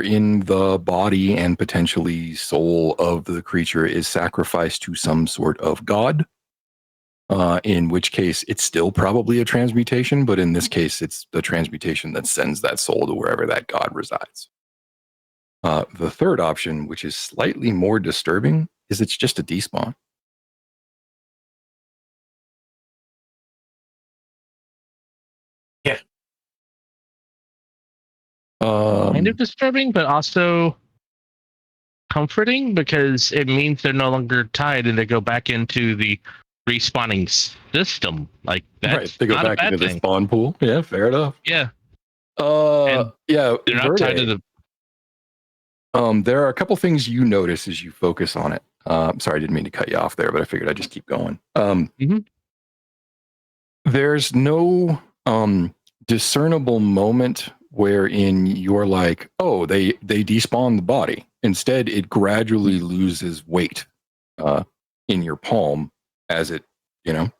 in the body and potentially soul of the creature is sacrificed to some sort of god. In which case, it's still probably a transmutation, but in this case, it's the transmutation that sends that soul to wherever that god resides. The third option, which is slightly more disturbing, is it's just a despawn. Yeah. Kind of disturbing, but also comforting because it means they're no longer tied and they go back into the respawning system. Like that's right, they go not a back bad into thing. the spawn pool. Yeah, fair enough. Yeah. Yeah, They're not tied to the. There are a couple things you notice as you focus on it. Sorry, I didn't mean to cut you off there, but I figured I'd just keep going. There's no discernible moment wherein you're like, oh, they despawn the body. Instead, it gradually loses weight in your palm as it,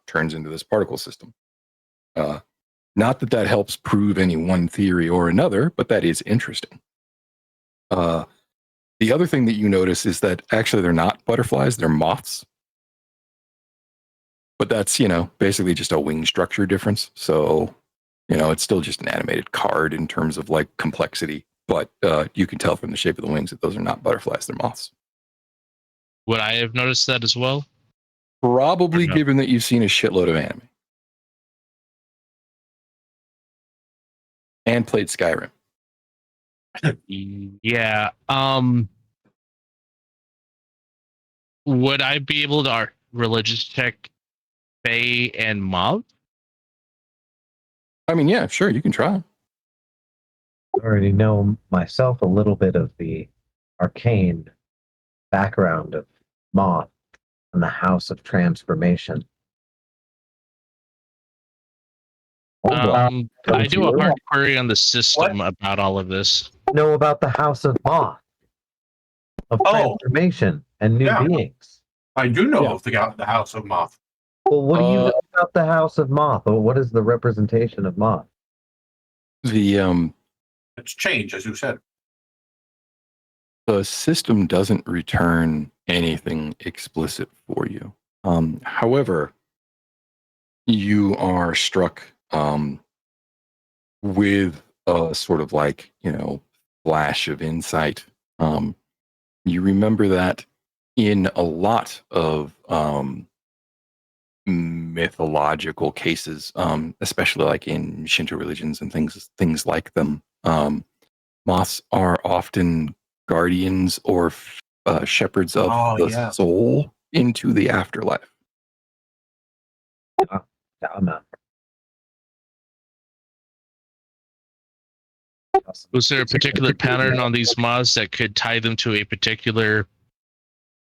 turns into this particle system. Not that helps prove any one theory or another, but that is interesting. The other thing that you notice is that actually they're not butterflies, they're moths. But that's, basically just a wing structure difference. So, it's still just an animated card in terms of like complexity. But you can tell from the shape of the wings that those are not butterflies, they're moths. Would I have noticed that as well? Probably, given that you've seen a shitload of anime. And played Skyrim. Yeah. Would I be able to religious check Fae and Mob? I mean, yeah, sure, you can try. I already know myself a little bit of the arcane background of Moth and the House of Transformation. I do a hard query on the system about all of this. Know about the House of Moth, of transformation and new beings. I do know of the House of Moth. Well, what do you know about the House of Moth, or what is the representation of Moth? It's change, as you said. The system doesn't return anything explicit for you. However, you are struck with a sort of like, flash of insight. You remember that in a lot of mythological cases, especially like in Shinto religions and things like them, moths are often guardians or shepherds of the soul into the afterlife. Was there a particular pattern on these moths that could tie them to a particular?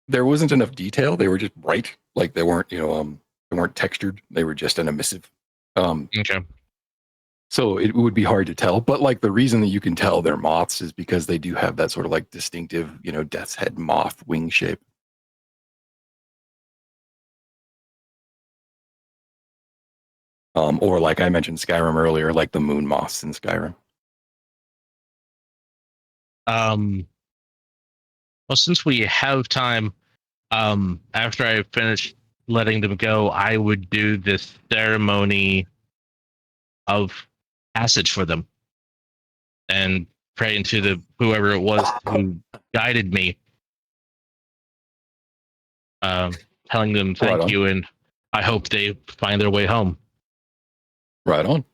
There wasn't enough detail. They were just bright, like they weren't, they weren't textured. They were just an emissive. Okay. So it would be hard to tell, but like the reason that you can tell they're moths is because they do have that sort of like distinctive, death's head moth wing shape. Or like I mentioned Skyrim earlier, like the moon moths in Skyrim. Well, since we have time, after I finish letting them go, I would do this ceremony of passage for them and pray into the whoever it was who guided me, telling them thank you, and I hope they find their way home. Right on.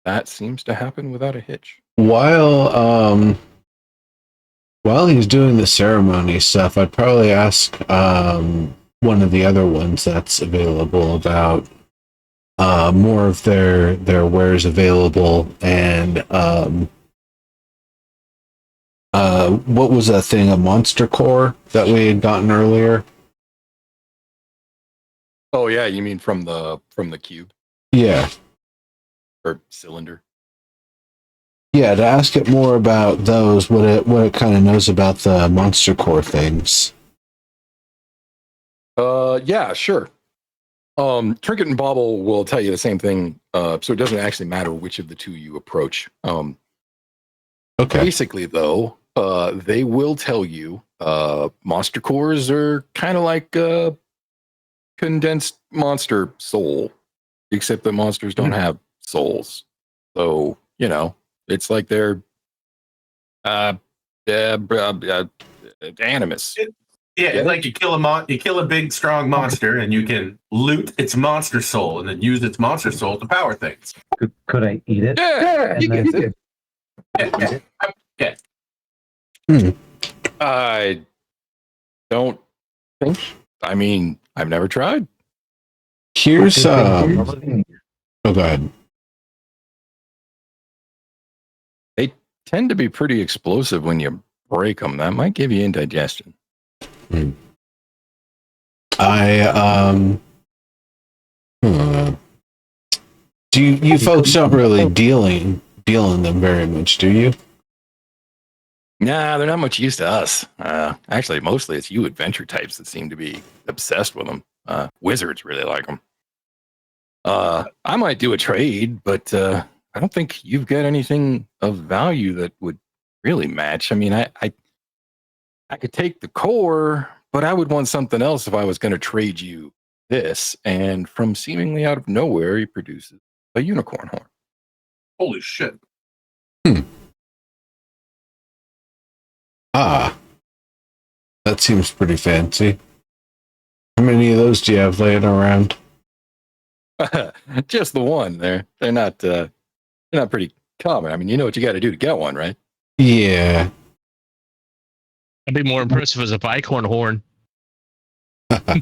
That seems to happen without a hitch. While he's doing the ceremony stuff, I'd probably ask one of the other ones that's available about more of their wares available, and what was that thing, a monster core that we had gotten earlier? Oh yeah, you mean from the cube? Yeah. Or cylinder. Yeah, to ask it more about those, what it kind of knows about the monster core things. Yeah, sure. Trinket and Bauble will tell you the same thing, so it doesn't actually matter which of the two you approach. Okay. Basically, though, they will tell you monster cores are kind of like condensed monster soul, except that monsters don't have souls. So, you know, it's like they're animus. It's like you kill a big strong monster, and you can loot its monster soul, and then use its monster soul to power things. Could I eat it? Yeah, And you then- get it. Yeah. I don't think. I mean, I've never tried. Here's Oh, oh, go ahead. They tend to be pretty explosive when you break them. That might give you indigestion. Do you folks don't really deal in them very much, do you? Nah, they're not much use to us. Actually, mostly it's you adventure types that seem to be obsessed with them. Wizards really like them. I might do a trade, but I don't think you've got anything of value that would really match. I mean, I could take the core, but I would want something else if I was going to trade you this. And from seemingly out of nowhere, he produces a unicorn horn. Holy shit. Ah, that seems pretty fancy. How many of those do you have laying around? Just the one. They're not pretty common. I mean, you know what you got to do to get one, right? Yeah. That'd be more impressive as a bicorn horn.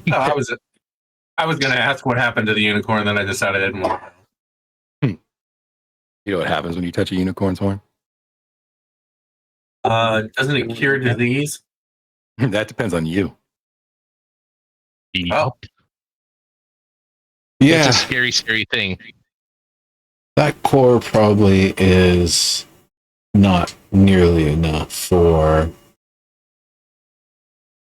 No, I was going to ask what happened to the unicorn, then I decided I didn't want to. You know what happens when you touch a unicorn's horn? Doesn't it cure disease? That depends on you. Oh. Yeah. It's a scary, scary thing. That core probably is not nearly enough for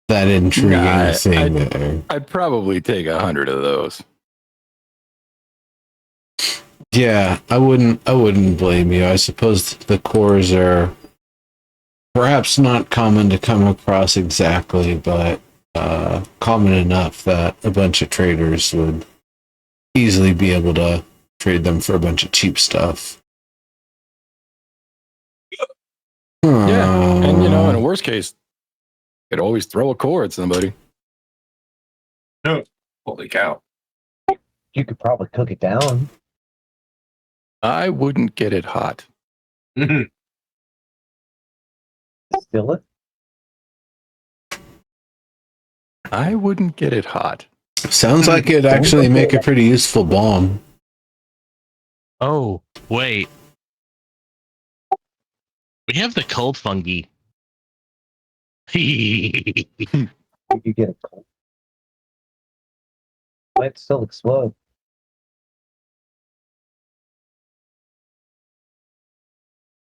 that intriguing thing there. I'd probably take 100 of those. Yeah, I wouldn't blame you. I suppose the cores are perhaps not common to come across exactly, but common enough that a bunch of traders would easily be able to trade them for a bunch of cheap stuff. Yeah, and you know, in a worst case, you could always throw a core at somebody. Holy cow. You could probably cook it down. I wouldn't get it hot. Still it. I wouldn't get it hot. Sounds like it'd actually make a pretty useful bomb. Oh, wait. We have the cold fungi. You get it cold. Might still explode.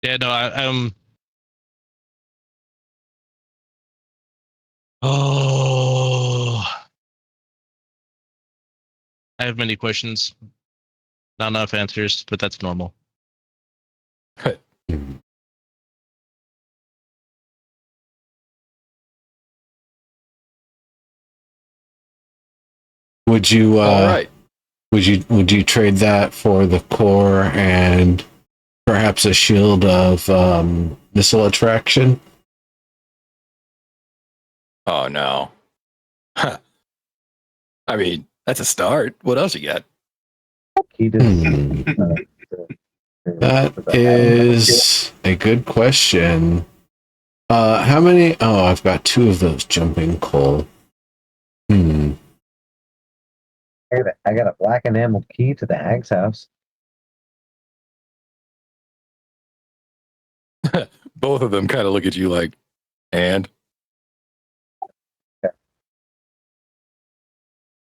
Yeah, no, oh, I have many questions. Not enough answers, but that's normal. Would you All right. would you trade that for the core and perhaps a shield of missile attraction? Oh no. Huh. I mean, that's a start. What else you got? He did. That is a good question. How many? Oh, I've got 2 of those jumping coal. I got a black enameled key to the hag's house. Both of them kind of look at you like, and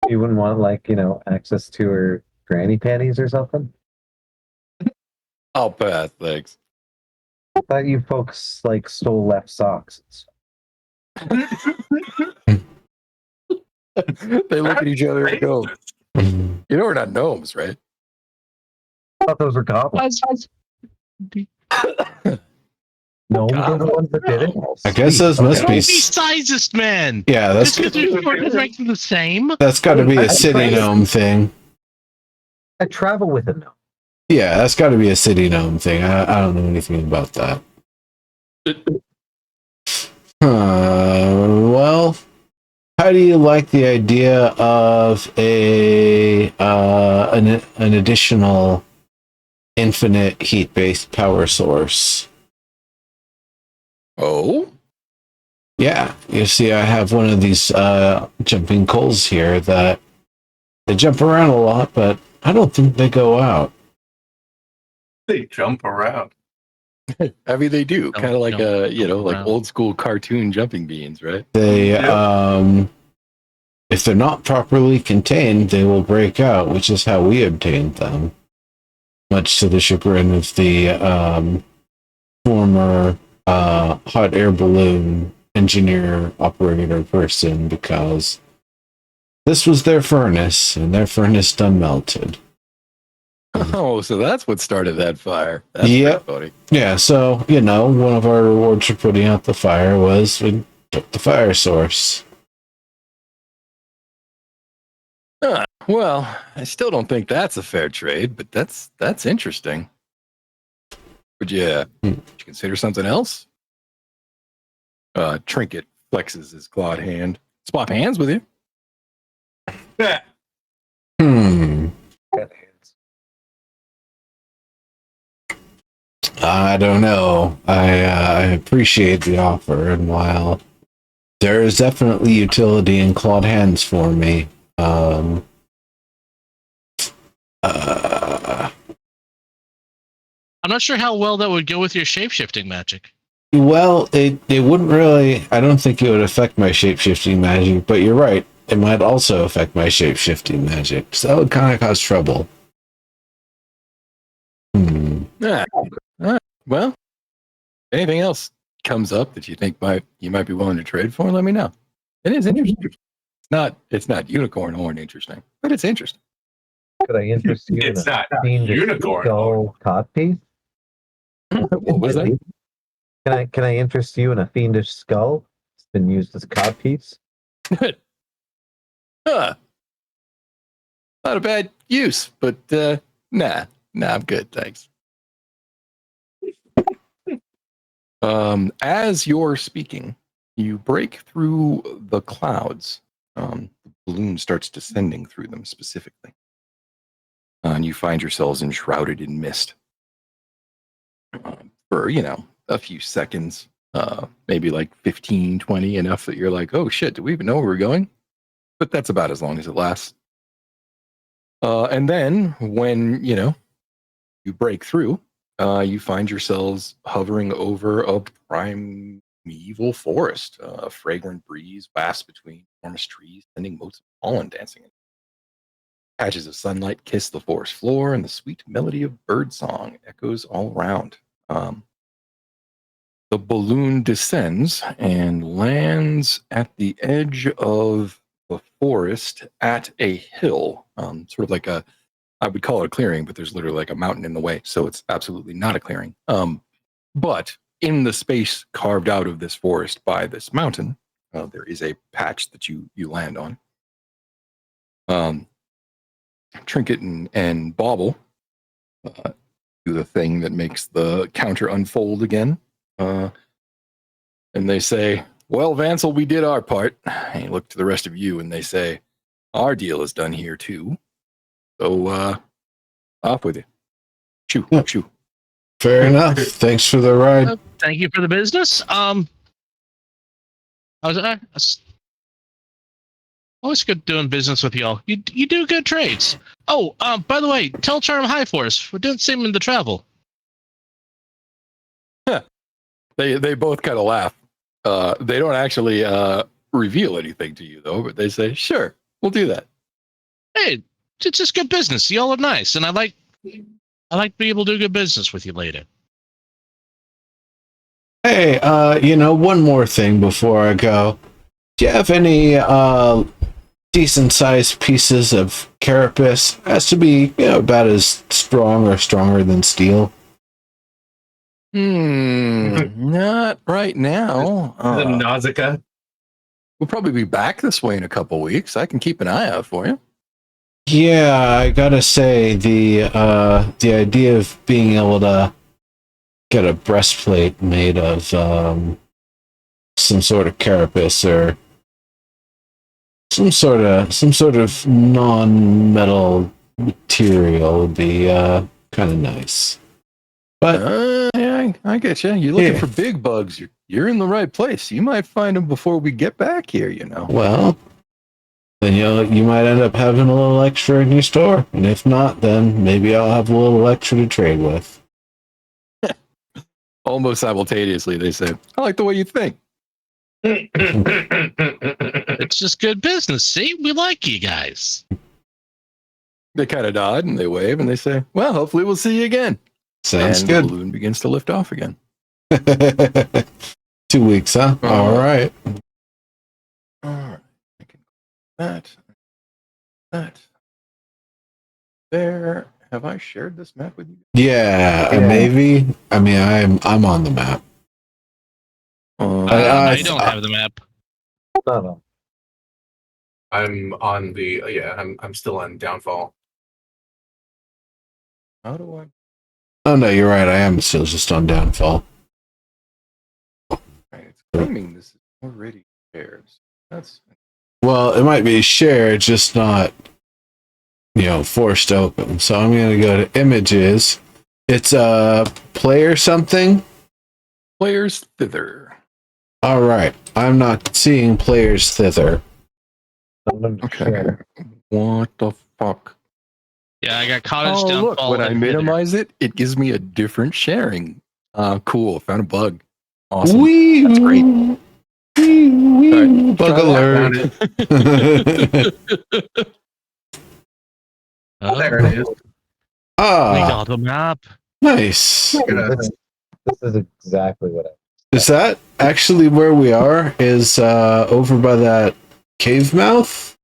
You wouldn't want, like, access to her granny panties or something? I'll pass, thanks. I thought you folks, like, stole left socks. They look at each other and go, you know we're not gnomes, right? I thought those were goblins. Gnomes are the ones that did it. I guess those must be. Don't be sizest, man. Yeah, that's Just because we short make them the same. that's got to be a city gnome thing. I travel with a gnome. Yeah, that's got to be a city gnome thing. I don't know anything about that. Well, how do you like the idea of an additional infinite heat-based power source? Oh, Yeah, you see, I have one of these jumping coals here that they jump around a lot, but I don't think they go out. They jump around. I mean they do, kind of like like around. old school cartoon jumping beans, right? They, if they're not properly contained, they will break out, which is how we obtained them. Much to the chagrin of the former hot air balloon engineer operator person, because this was their furnace, and their furnace done melted. Oh, so that's what started that fire. That's Yep. pretty funny. Yeah, so, one of our rewards for putting out the fire was we took the fire source. Well, I still don't think that's a fair trade, but that's interesting. Would you consider something else? Trinket flexes his clawed hand. Swap hands with you. Yeah. I don't know. I appreciate the offer, and while there is definitely utility in clawed hands for me, I'm not sure how well that would go with your shape-shifting magic. well, it wouldn't really. I don't think it would affect my shape-shifting magic, but you're right. It might also affect my shape-shifting magic, so that would kind of cause trouble. Yeah. Well, anything else comes up that you think you might be willing to trade for, let me know. It is interesting. It's not unicorn horn interesting, but it's interesting. Could I interest you It's in not a fiendish unicorn. skull codpiece? What was that? Can I interest you in a fiendish skull? It's been used as codpiece. Huh. Not a bad use, but nah, I'm good, thanks. As you're speaking, you break through the clouds. The balloon starts descending through them specifically. And you find yourselves enshrouded in mist for, a few seconds, maybe like 15, 20, enough that you're like, oh shit, do we even know where we're going? But that's about as long as it lasts. And then when, you break through, you find yourselves hovering over a primeval forest. A fragrant breeze wafts between enormous trees, sending motes of pollen dancing. Patches of sunlight kiss the forest floor, and the sweet melody of birdsong echoes all around. The balloon descends and lands at the edge of the forest at a hill, sort of like I would call it a clearing, but there's literally like a mountain in the way, so it's absolutely not a clearing. But in the space carved out of this forest by this mountain, there is a patch that you land on. Trinket and Bauble do the thing that makes the counter unfold again. And they say, well, Vansel, we did our part. And you look to the rest of you and they say, our deal is done here too. So off with you. Shoo. Fair enough. Thanks for the ride. Thank you for the business. Always good doing business with y'all. You do good trades. Oh, by the way, tell Charm hi for us. We didn't see him in the travel. They both kind of laugh. They don't actually reveal anything to you though, but they say, sure, we'll do that. Hey, it's just good business. Y'all are nice, and I like to be able to do good business with you later. Hey, one more thing before I go. Do you have any decent-sized pieces of carapace? Has to be, about as strong or stronger than steel. Not right now. The Nausicaa. We'll probably be back this way in a couple weeks. I can keep an eye out for you. Yeah, I gotta say the idea of being able to get a breastplate made of some sort of carapace or some sort of non-metal material would be kind of nice. But yeah, I get you. You're looking Yeah. for big bugs. You're in the right place. You might find them before we get back here. You know. well, then you might end up having a little extra in your store, and if not, then maybe I'll have a little extra to trade with. Almost simultaneously, they say, "I like the way you think." It's just good business. See, we like you guys. They kind of nod and they wave and they say, "Well, hopefully we'll see you again." Sounds and good. The balloon begins to lift off again. 2 weeks, huh? All right. All right. I can that. There. Have I shared this map with you? Yeah, maybe. I mean, I'm on the map. I don't have the map. No. I'm on the I'm still on Downfall. How do I? Oh no, you're right. I am still just on Downfall. Right, it's claiming this is already shared. That's Well, it might be shared, just not, forced open. So I'm going to go to images. It's player something. players thither. All right. I'm not seeing players thither. Okay. What the fuck? Yeah, I got cottage Oh, downfall. look, when I and Hither. minimize it, it gives me a different sharing. Cool. Found a bug. Awesome. Wee, That's great. Wee, All right, bug try that. alert. Oh, There it is. we Ah, got a map. nice. This is exactly what I. Is that actually where we are? Is over by that cave mouth?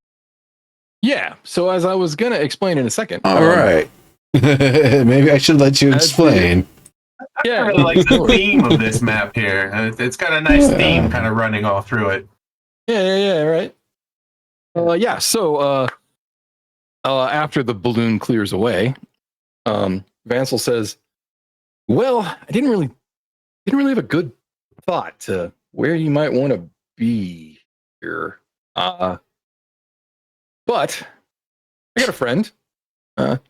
Yeah. So as I was gonna explain in a second. All right. Maybe I should let you As explain. I Yeah. really like the theme of this map here. It's got a nice Yeah. theme kind of running all through it. Yeah. Right. Yeah. So after the balloon clears away, Vansel says, "Well, I didn't really have a good thought to where you might want to be here. But I got a friend,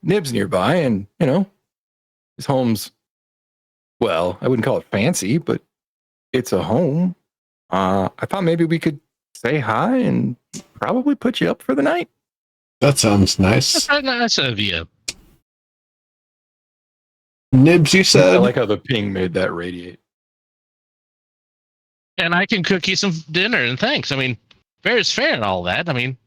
Nibs nearby, and his home's, well, I wouldn't call it fancy, but it's a home. I thought maybe we could say hi and probably put you up for the night." That sounds That's nice. very nice of you. Nibs, you I said? like how the ping made that radiate. And I can cook you some dinner and thanks. I mean, fair is fair and all that. I mean,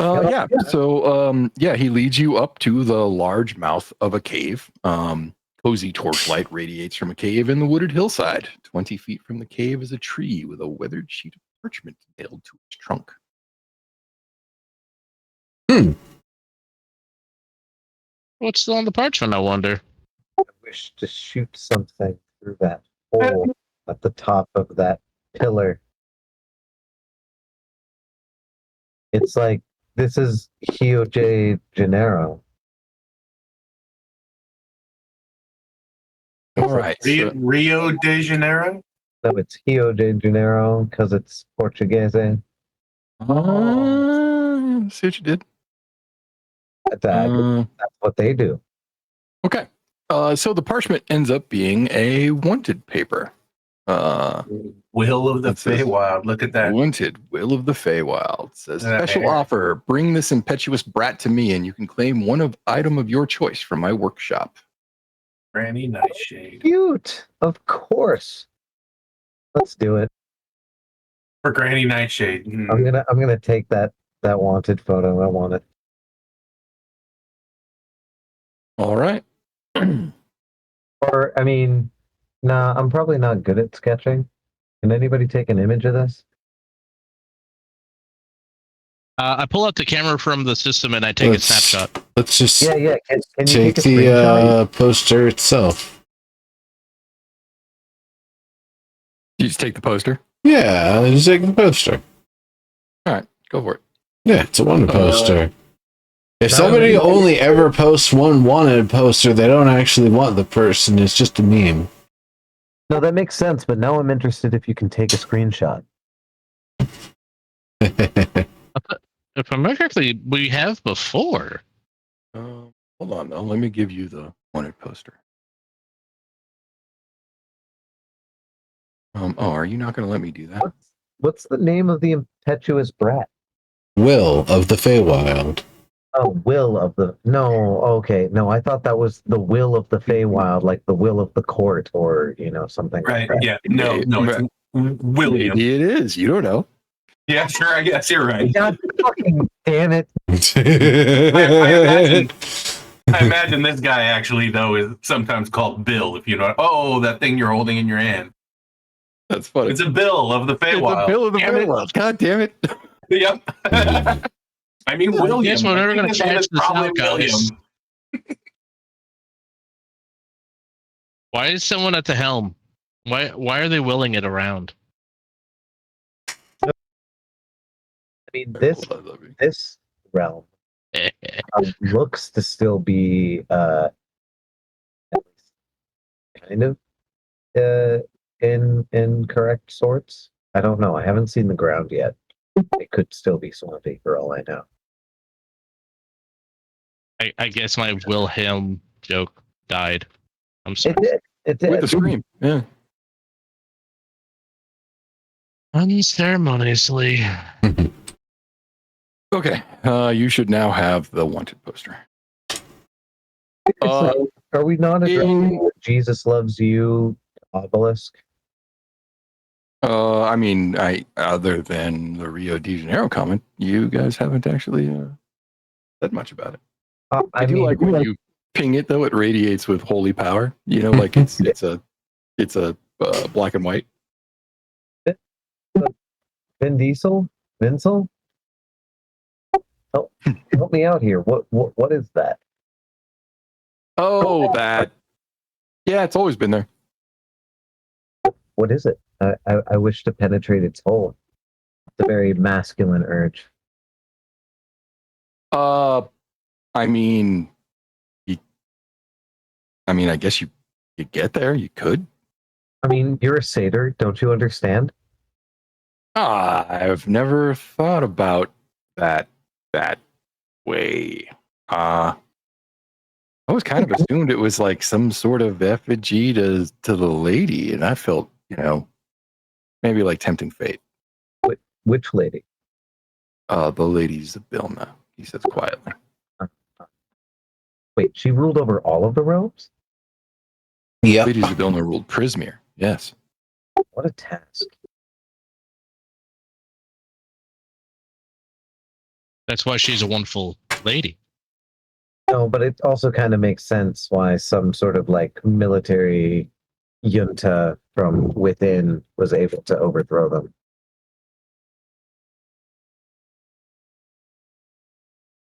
Yeah. So, he leads you up to the large mouth of a cave. Cozy torchlight radiates from a cave in the wooded hillside. 20 feet from the cave is a tree with a weathered sheet of parchment nailed to its trunk. what's still on the parchment, I wonder? I wish to shoot something through that hole at the top of that pillar. It's like this is Rio de Janeiro. All right. So, Rio de Janeiro. So it's Rio de Janeiro because it's Portuguese. see what you did. That's what they do. Okay. So the parchment ends up being a wanted paper. Will of the That says- Feywild. Look at that. Wanted, Will of the Feywild. Says, Yeah. special offer. Bring this impetuous brat to me and you can claim one item of your choice from my workshop. Granny Nightshade. Cute, of course. Let's do it. For Granny Nightshade. I'm gonna take that wanted photo. I want it. All right. Or I mean, nah, I'm probably not good at sketching. Can anybody take an image of this? I pull out the camera from the system and I take a snapshot. Let's just Yeah. Can you take take a screenshot? the poster itself. You just take the poster. Yeah, just take the poster. All right, go for it. Yeah, it's a wanted poster. If No, somebody no, no. only ever posts one wanted poster, they don't actually want the person. It's just a meme. No, that makes sense. But now I'm interested if you can take a screenshot. If I remember correctly, we have before. Hold on, though. Let me give you the wanted poster. Are you not going to let me do that? What's the name of the impetuous brat? Will of the Feywild. Oh, will of the no. Okay, no. I thought that was the will of the Feywild, like the will of the court, or something. Right? Like that. Yeah. No. It's William. Maybe it is. You don't know. Yeah. Sure. I guess you're right. God fucking damn it! I imagine this guy actually though is sometimes called Bill. If you know. Oh, that thing you're holding in your hand. That's funny. It's a bill of the Feywild. It's a bill of the Damn it. Feywild. God damn it. Yep. I mean, William. Guess we're never I gonna think his name catch is this probably out, guys. William. Why is someone at the helm? Why are they willing it around? I mean, this realm looks to still be at least kind of in correct sorts. I don't know. I haven't seen the ground yet. It could still be swampy for all I know. I guess my Wilhelm joke died. I'm sorry. It did. It did. With the scream. Yeah. Unceremoniously. Okay. You should now have the wanted poster. So, are we not addressing the Jesus loves you obelisk? I mean, other than the Rio de Janeiro comment, you guys haven't actually said much about it. I do like when you ping it though; it radiates with holy power. Like it's a black and white. Vin Diesel? Vincel? Help me out here. What is that? Oh, that. Yeah, it's always been there. What is it? I wish to penetrate its hole. It's a very masculine urge. I mean, I guess you get there. You could. I mean, you're a satyr, don't you understand? I've never thought about that way. I was kind of assumed it was like some sort of effigy to the lady, and I felt, maybe like tempting fate. Which lady? The lady Zabilna, he says quietly. Wait, she ruled over all of the realms? Yep. Lady Zabilna ruled Prismere. Yes. What a task. That's why she's a wonderful lady. No, but it also kind of makes sense why some sort of like military junta from within was able to overthrow them.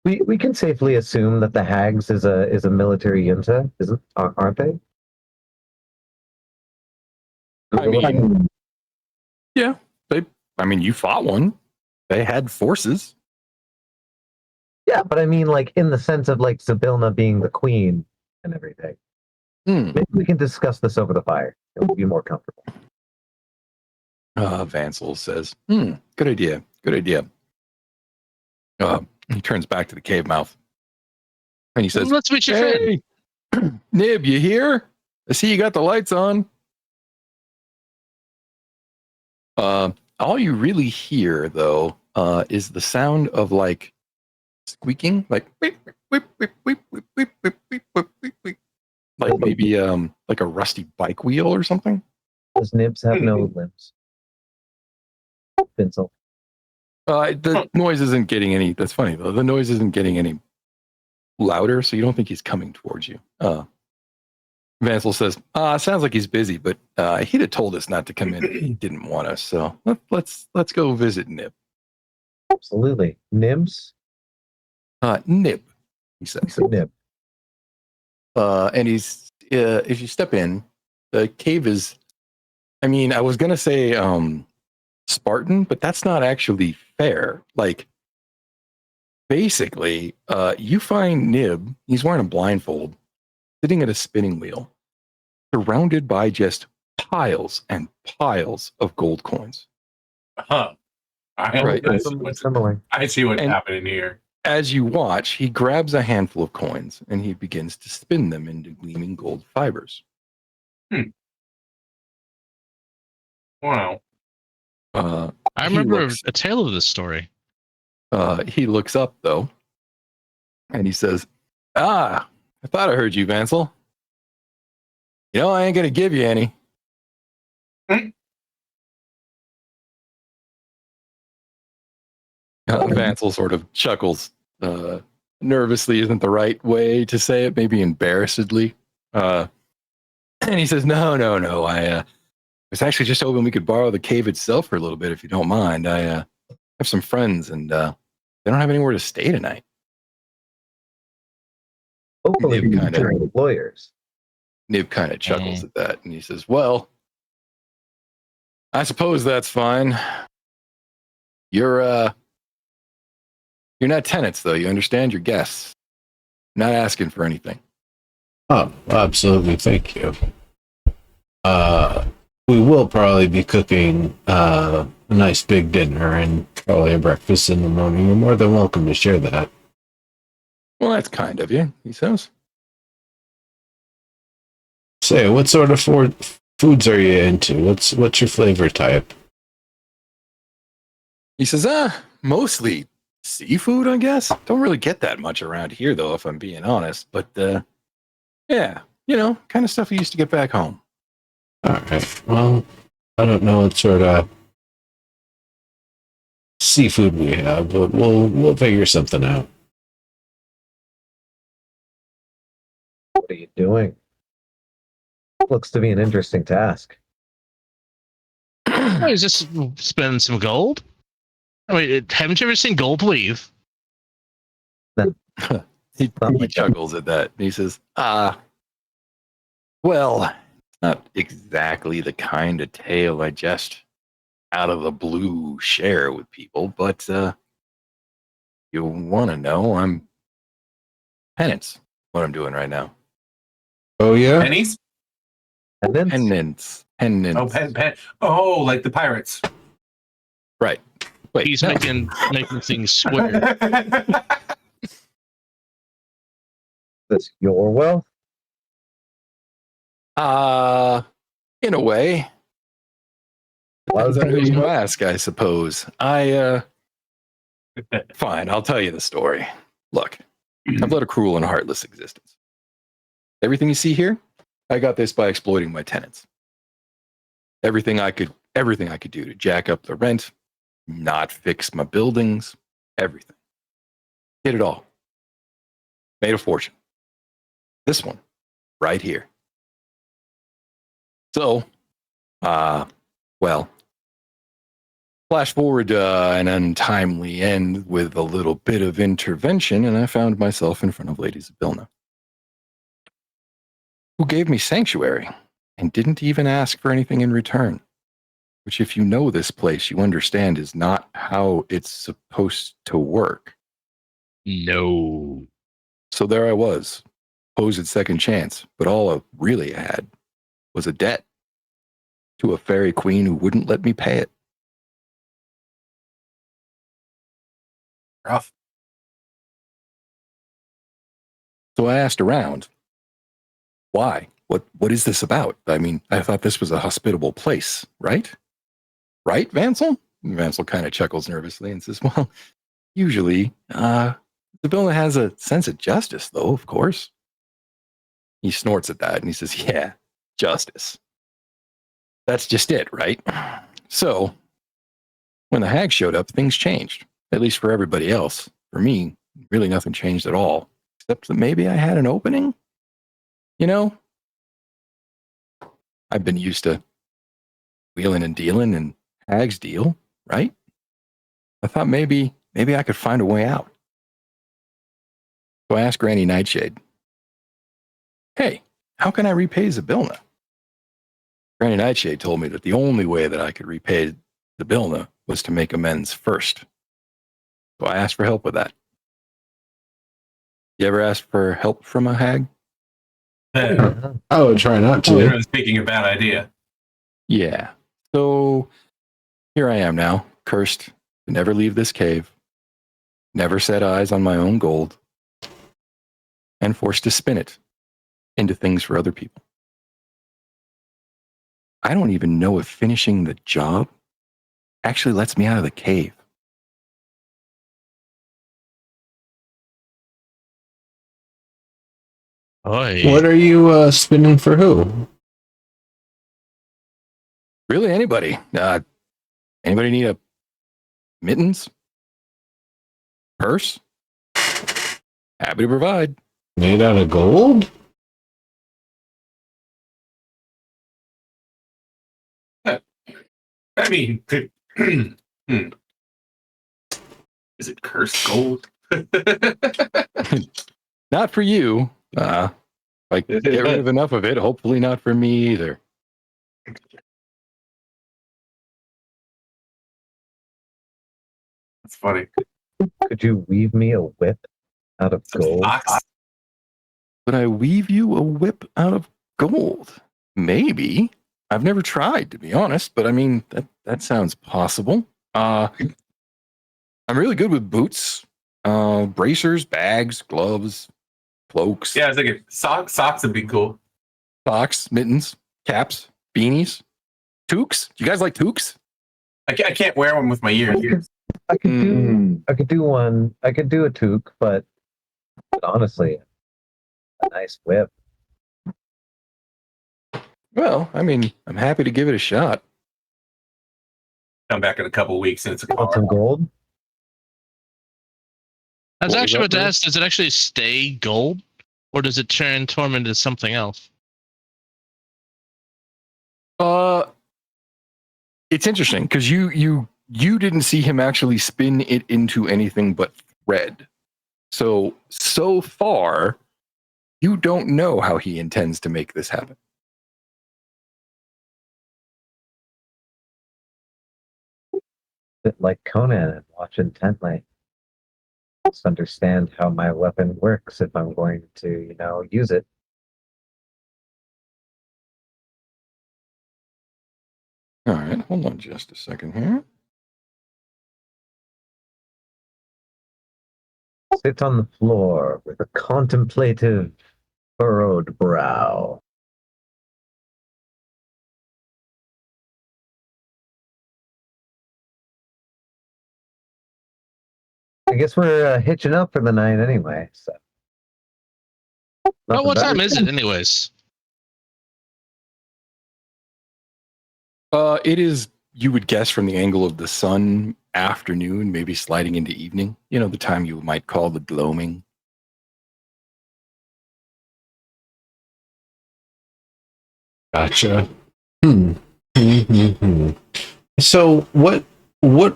We can safely assume that the Hags is a military junta, aren't they? I mean, yeah. You fought one. They had forces. Yeah, but I mean, like in the sense of like Zabilna being the queen and everything. Maybe we can discuss this over the fire. It will be more comfortable. Vansel says, good idea. Good idea. He turns back to the cave mouth. And he says, let's meet your friend. Hey, Nib, you here? I see you got the lights on. All you really hear, though, is the sound of like squeaking, like whip, whip, whip, whip, whip, whip, whip, whip, whip, whip, whip. Like maybe like a rusty bike wheel or something. Does Nibs have no limbs? Vincel. The noise isn't getting any. That's funny though. The noise isn't getting any louder, so you don't think he's coming towards you. Vansel says, "Sounds like he's busy, but he'd have told us not to come in if he didn't want us. So let's go visit Nib." Absolutely. Nibs? Nib, he says. Nib. And if you step in, the cave is, I mean, I was going to say Spartan, but that's not actually fair. Like, basically, you find Nib, he's wearing a blindfold, sitting at a spinning wheel, surrounded by just piles and piles of gold coins. Huh. Right. Similar. I see what's And- happening here. As you watch, he grabs a handful of coins and he begins to spin them into gleaming gold fibers. Wow. I He remember looks- a tale of this story. He looks up, though, and he says, I thought I heard you, Vansel. You know, I ain't going to give you any. Vansel sort of chuckles. Nervously isn't the right way to say it, maybe embarrassedly. And he says, no. I was actually just hoping we could borrow the cave itself for a little bit, if you don't mind. I have some friends, and they don't have anywhere to stay tonight. Hopefully, Nib we kinda- can lawyers. Nib kind of chuckles at that, and he says, well, I suppose that's fine. You're not tenants, though. You understand? You're guests. Not asking for anything. Oh, absolutely. Thank you. We will probably be cooking a nice big dinner and probably a breakfast in the morning. You're more than welcome to share that. Well, that's kind of you, he says. Say, what sort of foods are you into? What's your flavor type? He says, mostly seafood, I guess. Don't really get that much around here, though, if I'm being honest. But, yeah, you know, kind of stuff we used to get back home. All right. Well, I don't know what sort of seafood we have, but we'll figure something out. What are you doing? Looks to be an interesting task. Oh, he's just spending some gold. I mean, haven't you ever seen gold leave? He chuckles at that. And he says, well, it's not exactly the kind of tale I just out of the blue share with people, but you want to know, I'm penance, what I'm doing right now. Oh yeah. Pennies? And then Penance. Oh, pen. Oh, like the pirates. Right. Wait, He's no. making things square. this your wealth? In a way. Depends on who you ask, I suppose. Fine, I'll tell you the story. Look, I've led a cruel and heartless existence. Everything you see here, I got this by exploiting my tenants. Everything I could do to jack up the rent, not fix my buildings, everything. Did it all. Made a fortune. This one, right here. So, well, flash forward an untimely end with a little bit of intervention, and I found myself in front of Lady Zabilna, who gave me sanctuary and didn't even ask for anything in return, which, if you know this place, you understand is not how it's supposed to work. No. So there I was, posed second chance, but all I really had was a debt to a fairy queen who wouldn't let me pay it. Rough. So I asked around, why? What is this about? I mean, I thought this was a hospitable place, right? Right, Vansel? And Vansel kind of chuckles nervously and says, well, usually, the villain has a sense of justice, though, of course. He snorts at that and he says, yeah, justice. That's just it, right? So, when the hag showed up, things changed, at least for everybody else. For me, really nothing changed at all, except that maybe I had an opening. You know, I've been used to wheeling and dealing and hags deal, right? I thought maybe maybe I could find a way out. So I asked Granny Nightshade, hey, how can I repay Zybilna? Granny Nightshade told me that the only way that I could repay Zybilna was to make amends first. So I asked for help with that. You ever asked for help from a hag? I would try not to. Generally speaking, a bad idea. Yeah. So here I am now, cursed to never leave this cave, never set eyes on my own gold, and forced to spin it into things for other people. I don't even know if finishing the job actually lets me out of the cave. Oy. What are you spinning for who? Really, anybody? Anybody need a mittens? Purse? Happy to provide. Made out of gold? I mean, is it cursed gold? Not for you. Like, get rid of enough of it. Hopefully not for me either. That's funny. Could you weave me a whip out of gold? Fox? Would I weave you a whip out of gold? Maybe. I've never tried, to be honest, but I mean, that sounds possible. I'm really good with boots, bracers, bags, gloves, cloaks, Yeah, I was thinking socks would be cool. socks, mittens, caps, beanies, toques. Do you guys like toques? I can't wear one with my ears. I could do one. I could do a toque, but honestly, a nice whip. Well, I mean, I'm happy to give it a shot. Come back in a couple weeks and it's a Want some car. gold? I was What was actually that, about to Dave? ask, does it actually stay gold? Or does it transform into something else? It's interesting because you didn't see him actually spin it into anything but thread. So far, you don't know how he intends to make this happen. Sit like Conan and watch intently. Just understand how my weapon works if I'm going to, use it. All right, hold on just a second here. Sit on the floor with a contemplative, furrowed brow. I guess we're hitching up for the night anyway. So. Oh, Nothing what better. time is it, anyways? It is, you would guess from the angle of the sun, afternoon, maybe sliding into evening. You know, the time you might call the gloaming. Gotcha. So what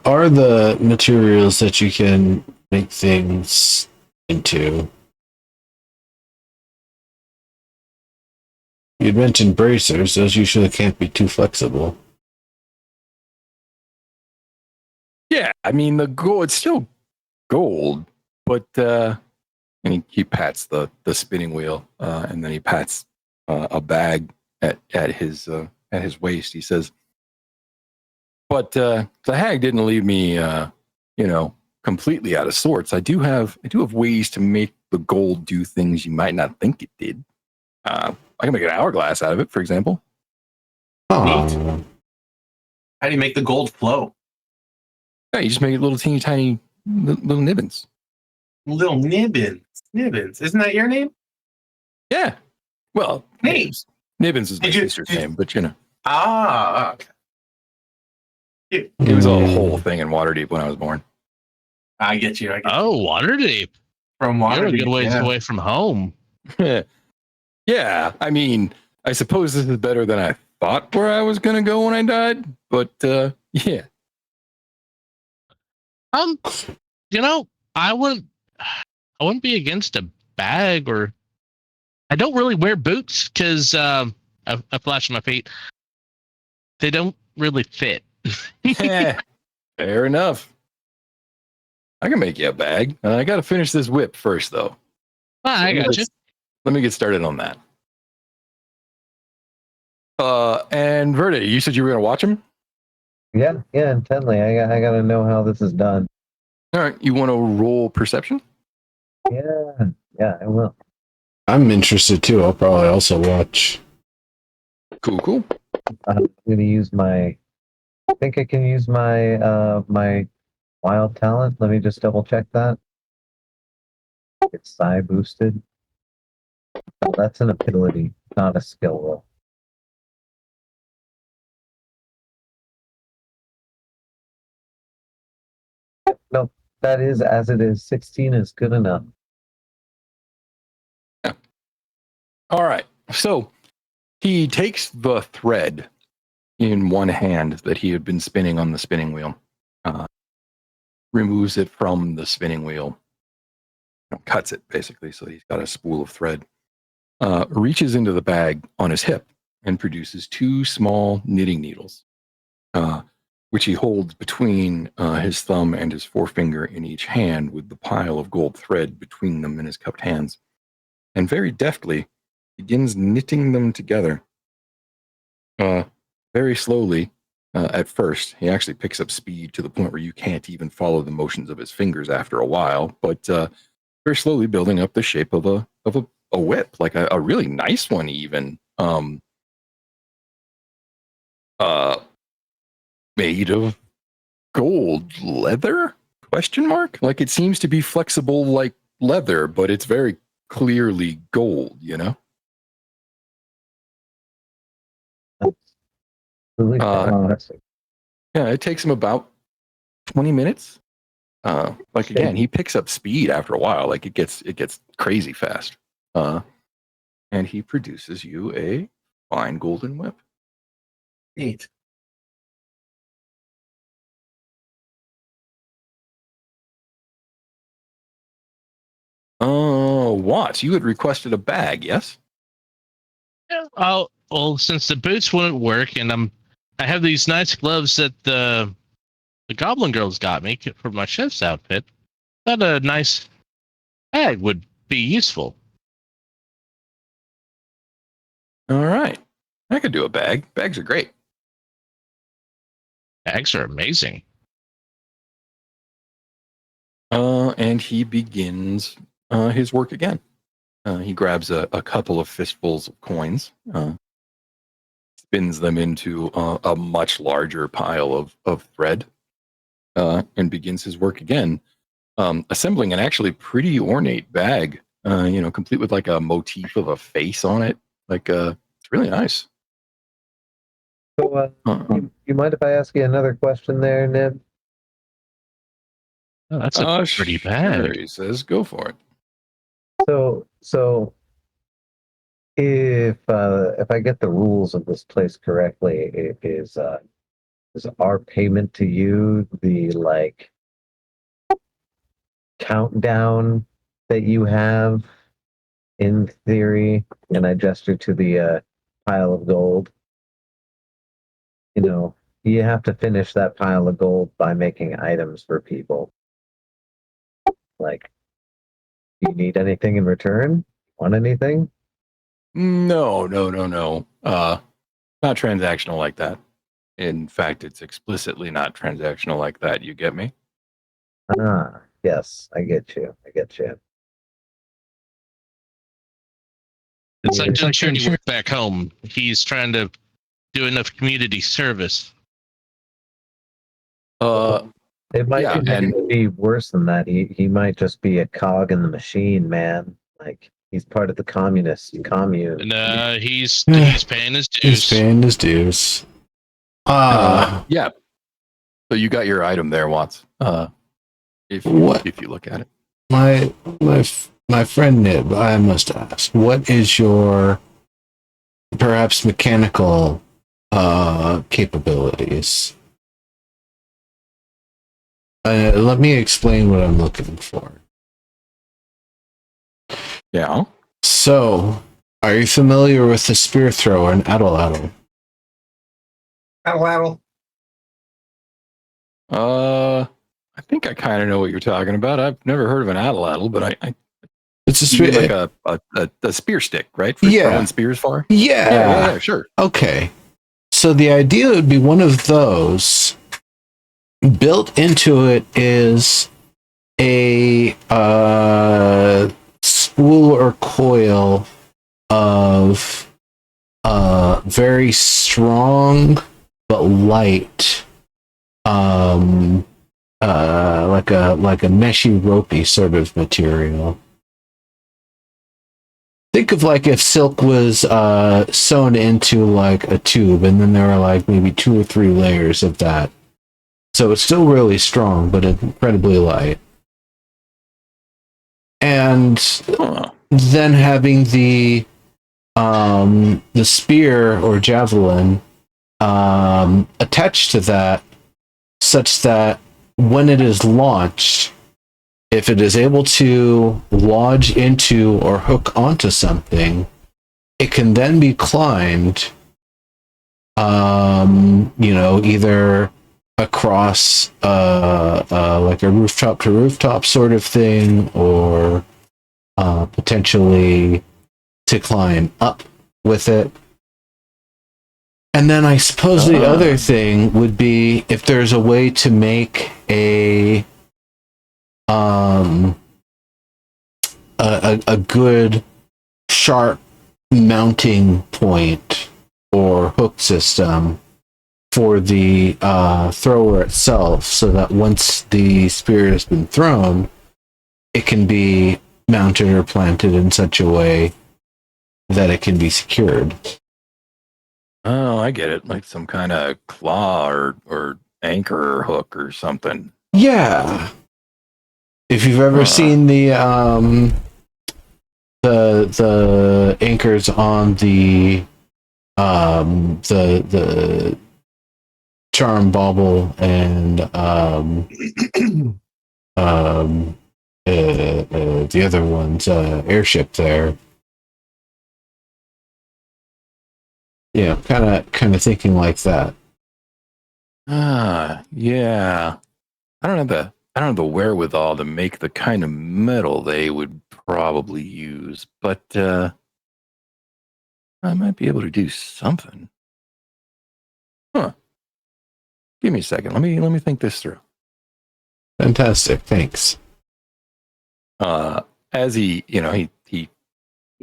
are the materials that you can make things into? You'd mentioned bracers. Those usually can't be too flexible. Yeah, I mean the gold. It's still gold, but and he pats the spinning wheel, and then he pats a bag at his waist. He says, "But the hag didn't leave me, completely out of sorts. I do have ways to make the gold do things you might not think it did. I can make an hourglass out of it, for example. Oh, How do you make the gold flow? Yeah, you just make it little teeny tiny little nibbins. Little Nibbins. Nibbins. Isn't that your name? Yeah. Well, Hey. Nibbins is my Did you- sister's name, but you know, Ah. Okay. it was a whole thing in Waterdeep when I was born. I get you. Oh, Waterdeep. From You're Waterdeep. a good ways yeah. away from home. Yeah, I mean, I suppose this is better than I thought where I was going to go when I died, but yeah. You know, I wouldn't be against a bag, or I don't really wear boots because I flash my feet. They don't really fit. Fair enough. I can make you a bag. I got to finish this whip first, though. I got you. Let me get started on that. And Verde, you said you were going to watch him? Yeah, intently. I gotta know how this is done. All right. You want to roll perception? Yeah, I will. I'm interested too. I'll probably also watch. Cool. I'm gonna use my. I think I can use my my wild talent. Let me just double check that. It's psi boosted. Oh, that's an ability, not a skill roll. Nope, that is as it is. 16 is good enough. Yeah. All right. So he takes the thread in one hand that he had been spinning on the spinning wheel, removes it from the spinning wheel, cuts it basically, so he's got a spool of thread, reaches into the bag on his hip and produces 2 small knitting needles, which he holds between his thumb and his forefinger in each hand, with the pile of gold thread between them in his cupped hands, and very deftly begins knitting them together. Very slowly at first. He actually picks up speed to the point where you can't even follow the motions of his fingers after a while, but very slowly building up the shape of a whip, like a really nice one even. Made of gold leather? Question mark? Like it seems to be flexible like leather, but it's very clearly gold, you know? Really fantastic. Yeah, it takes him about 20 minutes. Like again, he picks up speed after a while. Like it gets crazy fast. And he produces you a fine golden whip. Neat. Watts, you had requested a bag, yes? Oh, well, since the boots wouldn't work, and I have these nice gloves that the Goblin Girls got me for my chef's outfit. Thought a nice bag would be useful. All right. I could do a bag. Bags are great. Bags are amazing. And he begins his work again. He grabs a couple of fistfuls of coins, spins them into a much larger pile of thread, and begins his work again, assembling an actually pretty ornate bag, complete with like a motif of a face on it. Like, it's really nice. So, you mind if I ask you another question there, Nib? Oh, that's a pretty bag. He says, "Go for it." So if I get the rules of this place correctly, it is our payment to you the like countdown that you have in theory? And I gesture to the pile of gold. You know, you have to finish that pile of gold by making items for people. Like, do you need anything in return? Want anything? No. Not transactional like that. In fact, it's explicitly not transactional like that. You get me? Ah, yes, I get you. It's like It's doing charity work back home. He's trying to do enough community service. It might Yeah, and be worse than that. He might just be a cog in the machine, man. Like he's part of the communist commune. And he's paying his dues. He's paying his dues. yeah. So you got your item there, Watts. If you look at it, my friend Nib, I must ask, what is your perhaps mechanical capabilities? let me explain what I'm looking for. Yeah. So, are you familiar with the spear thrower in Addle? Addle. I think I kind of know what you're talking about. I've never heard of an addle, but I It's a you spear. mean like a spear stick, right? For Yeah. throwing spears far. Yeah. Yeah, sure. Okay. So the idea would be one of those. Built into it is a spool or coil of very strong but light, like a meshy ropey sort of material. Think of like if silk was sewn into like a tube, and then there were like maybe 2 or 3 layers of that. So it's still really strong, but incredibly light. And then having the spear or javelin attached to that, such that when it is launched, if it is able to lodge into or hook onto something, it can then be climbed, either across like a rooftop to rooftop sort of thing, or potentially to climb up with it. And then I suppose the other thing would be if there's a way to make a good sharp mounting point or hook system for the thrower itself, so that once the spear has been thrown, it can be mounted or planted in such a way that it can be secured. Oh, I get it. Like some kind of claw or anchor or hook or something. Yeah. If you've ever seen the anchors on the charm bauble and the other one's airship there. Yeah, kind of thinking like that. Yeah. I don't have the wherewithal to make the kind of metal they would probably use, but I might be able to do something. Huh. Give me a second. Let me think this through. Fantastic, thanks. As he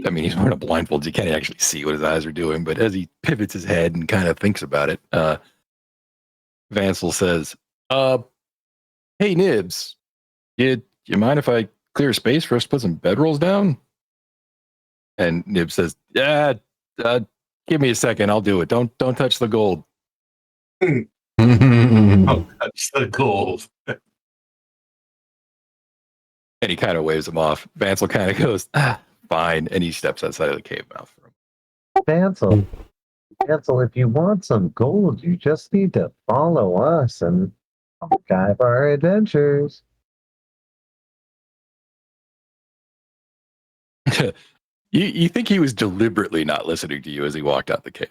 I mean, he's wearing a blindfold. You can't actually see what his eyes are doing, but as he pivots his head and kind of thinks about it, Vansel says, hey, Nibs, you mind if I clear space for us to put some bedrolls down? And Nibs says, yeah, give me a second. I'll do it. Don't touch the gold. Don't touch the gold. And he kind of waves him off. Vansel kind of goes, fine. And he steps outside of the cave mouth room. Vansel, if you want some gold, you just need to follow us and archive our adventures. You think he was deliberately not listening to you as he walked out the cave?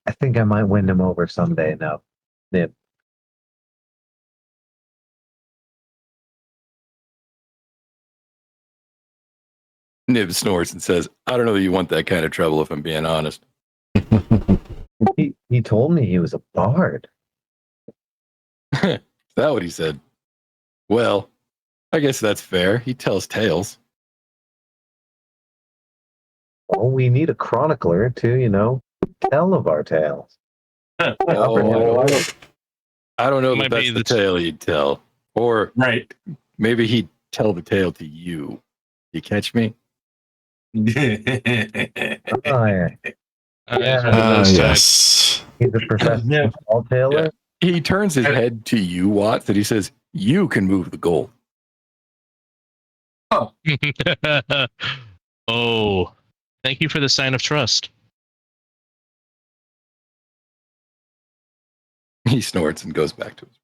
I think I might win him over someday now, Nib. Nib snorts and says, I don't know that you want that kind of trouble, if I'm being honest. He told me he was a bard. Is that what he said? Well, I guess that's fair. He tells tales. Oh, we need a chronicler to, tell of our tales. I don't know that that's the tale he'd tell. Or right. Maybe he'd tell the tale to you. You catch me? Oh, yeah. Yes. He's a professional tale-taler. Yeah. He turns his head to you, Watts, and he says, you can move the gold. Oh. Oh, thank you for the sign of trust. He snorts and goes back to his.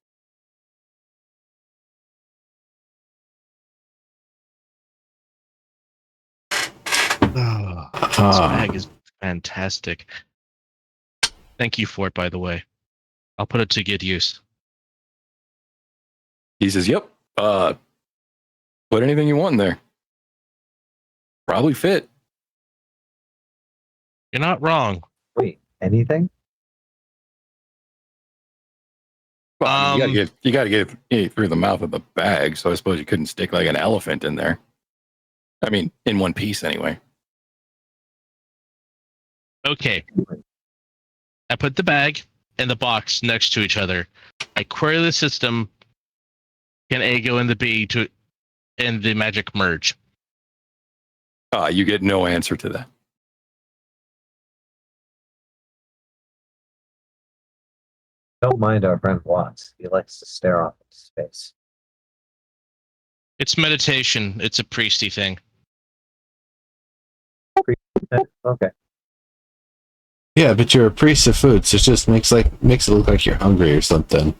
Oh, this bag is fantastic. Thank you for it, by the way. I'll put it to good use. He says, "Yep. Put anything you want in there. Probably fit." You're not wrong. Wait, anything? Well, I mean, you gotta get it through the mouth of the bag. So I suppose you couldn't stick like an elephant in there. I mean, in one piece anyway. Okay. I put the bag and the box next to each other. I query the system. Can A go in the B to and the magic merge? You get no answer to that. Don't mind our friend Watts. He likes to stare off into space. It's meditation. It's a priesty thing. Okay. Yeah, but you're a priest of food, so it just makes it look like you're hungry or something.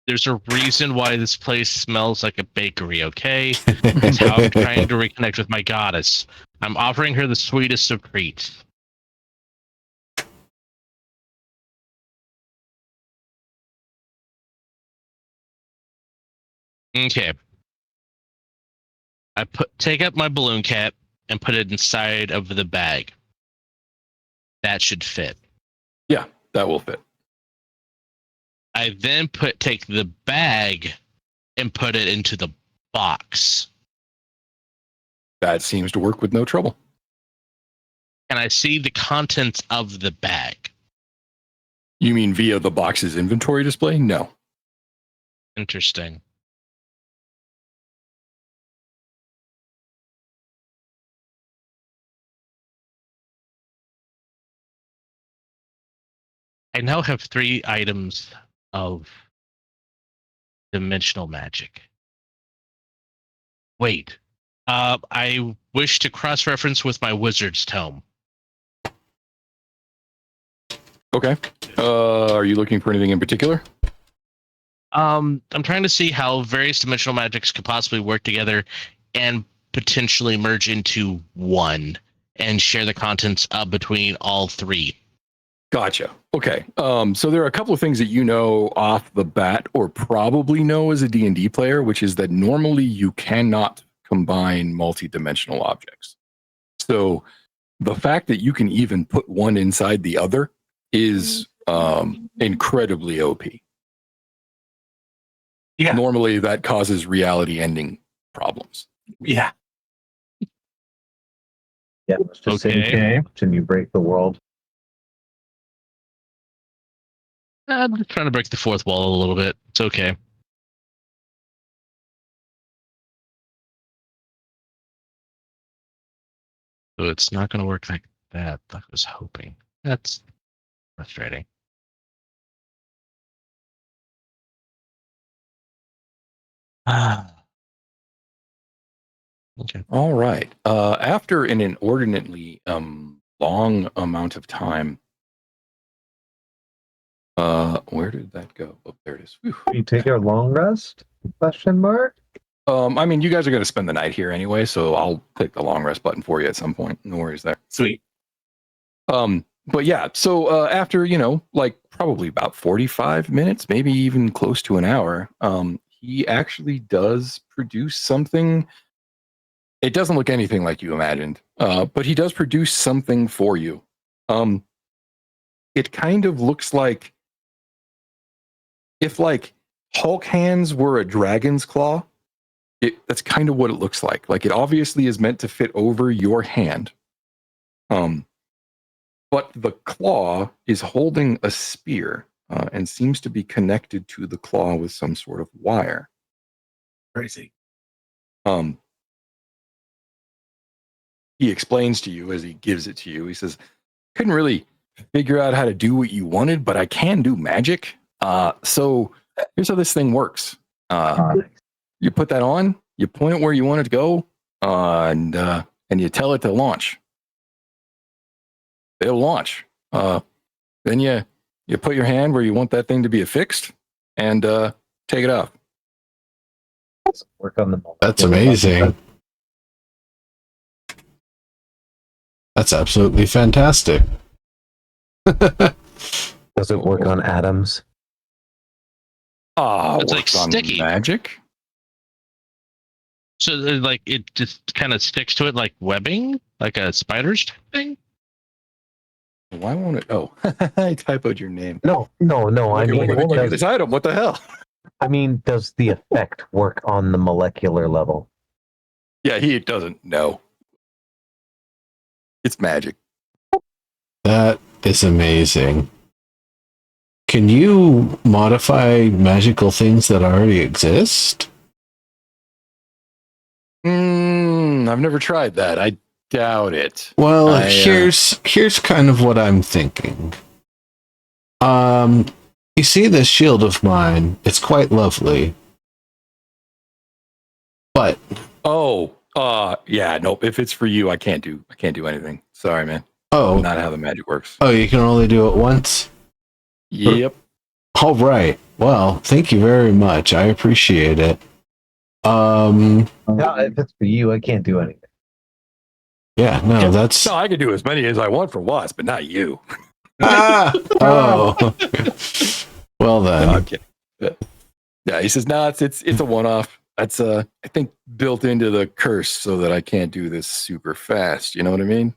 There's a reason why this place smells like a bakery, okay? It's how I'm trying to reconnect with my goddess. I'm offering her the sweetest of treats. Okay. I take up my balloon cap and put it inside of the bag. That should fit. Yeah, that will fit. I then take the bag and put it into the box. That seems to work with no trouble. Can I see the contents of the bag? You mean via the box's inventory display? No. Interesting. I now have 3 items of dimensional magic. Wait. I wish to cross-reference with my wizard's tome. Okay. Are you looking for anything in particular? I'm trying to see how various dimensional magics could possibly work together and potentially merge into one and share the contents between all 3. Gotcha. Okay. So there are a couple of things that you know off the bat, or probably know as a D&D player, which is that normally you cannot combine multi-dimensional objects. So the fact that you can even put one inside the other is incredibly OP. Yeah. Normally that causes reality ending problems. Yeah. Yeah, let's just say Okay. and you break the world. I'm just trying to break the 4th wall a little bit. It's okay. So it's not going to work like that. I was hoping. That's frustrating. Okay. All right. After an inordinately long amount of time, where did that go? Oh, there it is. Whew. You take your long rest? Question mark? I mean, you guys are going to spend the night here anyway, so I'll click the long rest button for you at some point. No worries there. Sweet. But yeah, so after, like probably about 45 minutes, maybe even close to an hour, he actually does produce something. It doesn't look anything like you imagined, but he does produce something for you. It kind of looks like if like Hulk hands were a dragon's claw. That's kind of what it looks like. Like it obviously is meant to fit over your hand. But the claw is holding a spear and seems to be connected to the claw with some sort of wire. Crazy. He explains to you as he gives it to you. He says, couldn't really figure out how to do what you wanted, but I can do magic. So here's how this thing works. You put that on, you point where you want it to go, and you tell it to launch. It'll launch. Then you put your hand where you want that thing to be affixed, and take it off. Work on the That's amazing. That's absolutely fantastic. Does it work on atoms? It's like works on sticky. magic. So like it just kind of sticks to it like webbing, like a spider's thing. Why won't it? Oh, I typoed your name. No. I mean, Look at this item. What the hell? does the effect work on the molecular level? Yeah, he doesn't know. It's magic. That is amazing. Can you modify magical things that already exist? I've never tried that. I doubt it. Well, here's kind of what I'm thinking. You see this shield of mine? It's quite lovely. But yeah, nope. If it's for you, I can't do anything. Sorry, man. Not how the magic works. Oh, you can only do it once? Yep. All right. Well, thank you very much. I appreciate it. No, if it's for you, I can't do anything. Yeah, no, that's... No, I can do as many as I want for Wasp, but not you. Oh. Well then. No, I'm kidding. Yeah, he says, no, it's a one-off. That's I think built into the curse so that I can't do this super fast. You know what I mean?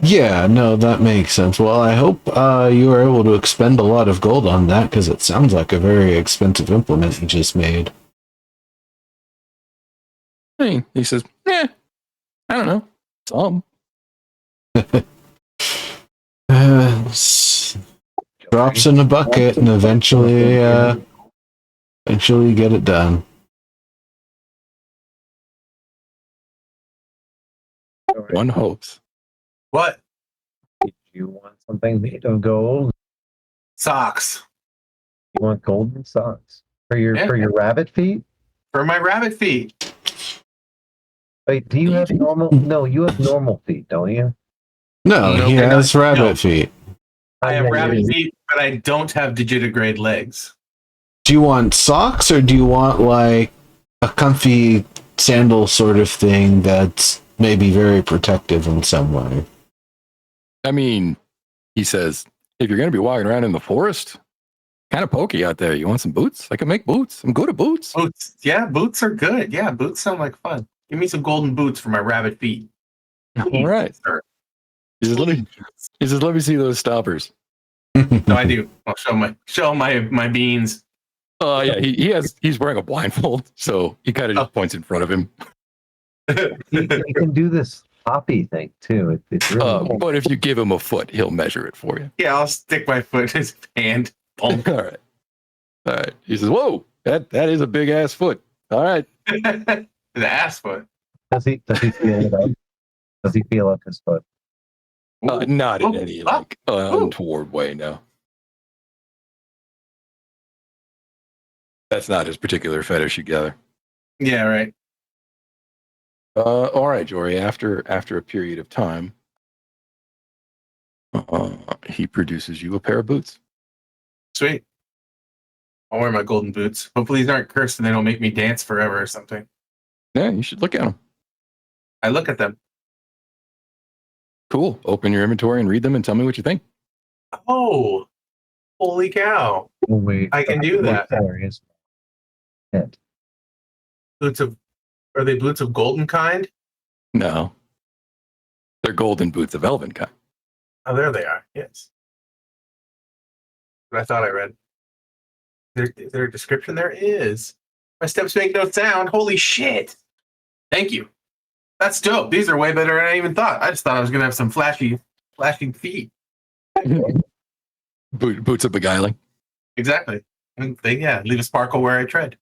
Yeah, no, that makes sense. Well, I hope you were able to expend a lot of gold on that, because it sounds like a very expensive implement you just made. He says, I don't know. Some. Drops in a bucket and eventually get it done. One hopes. What? Did you want something made of gold? Socks. You want golden socks for your rabbit feet? For my rabbit feet. Wait, do you have normal? No, you have normal feet, don't you? No, No, he I has don't. rabbit No. feet. I have rabbit feet, but I don't have digitigrade legs. Do you want socks, or do you want like a comfy sandal sort of thing that's maybe very protective in some way? I mean, he says, if you're going to be walking around in the forest, kind of pokey out there. You want some boots? I can make boots. I'm good at boots. Boots. Yeah, boots are good. Yeah, boots sound like fun. Give me some golden boots for my rabbit feet. All right. Sir. He says, let me see those stoppers. No, I do. I'll show my beans. Yeah, he's wearing a blindfold, so he kind of just points in front of him. You can do this poppy thing too. It's really cool. But if you give him a foot, he'll measure it for you. Yeah, I'll stick my foot in his hand. All right. He says, "Whoa, that is a big ass foot." All right. The ass foot. Does he feel it up? Does he feel up his foot? Not in any untoward way. No. That's not his particular fetish, you gather. Yeah, right. All right, Jory. After a period of time, he produces you a pair of boots. Sweet. I'll wear my golden boots. Hopefully these aren't cursed and they don't make me dance forever or something. Yeah, you should look at them. I look at them. Cool. Open your inventory and read them and tell me what you think. Oh, holy cow. Oh, wait, I can do that. Hilarious. Are they boots of golden kind? No. They're golden boots of elven kind. Oh, there they are. Yes. What I thought I read. Is there a description? There is. My steps make no sound. Holy shit. Thank you. That's dope. These are way better than I even thought. I just thought I was going to have some flashing feet. Boots of beguiling. Exactly. Yeah, leave a sparkle where I tread.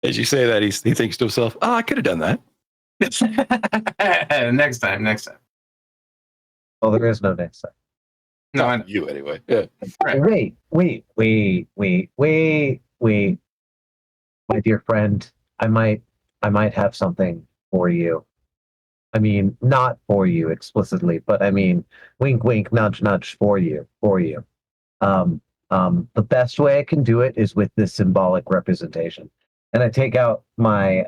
As you say that, he thinks to himself, "Oh, I could have done that." Next time. Oh, there is no next time. No, I know. You anyway. Yeah. Right. Wait. my dear friend, I might have something for you. I mean, not for you explicitly, but I mean, wink, wink, nudge, nudge, for you, for you. Um, the best way I can do it is with this symbolic representation, and I take out my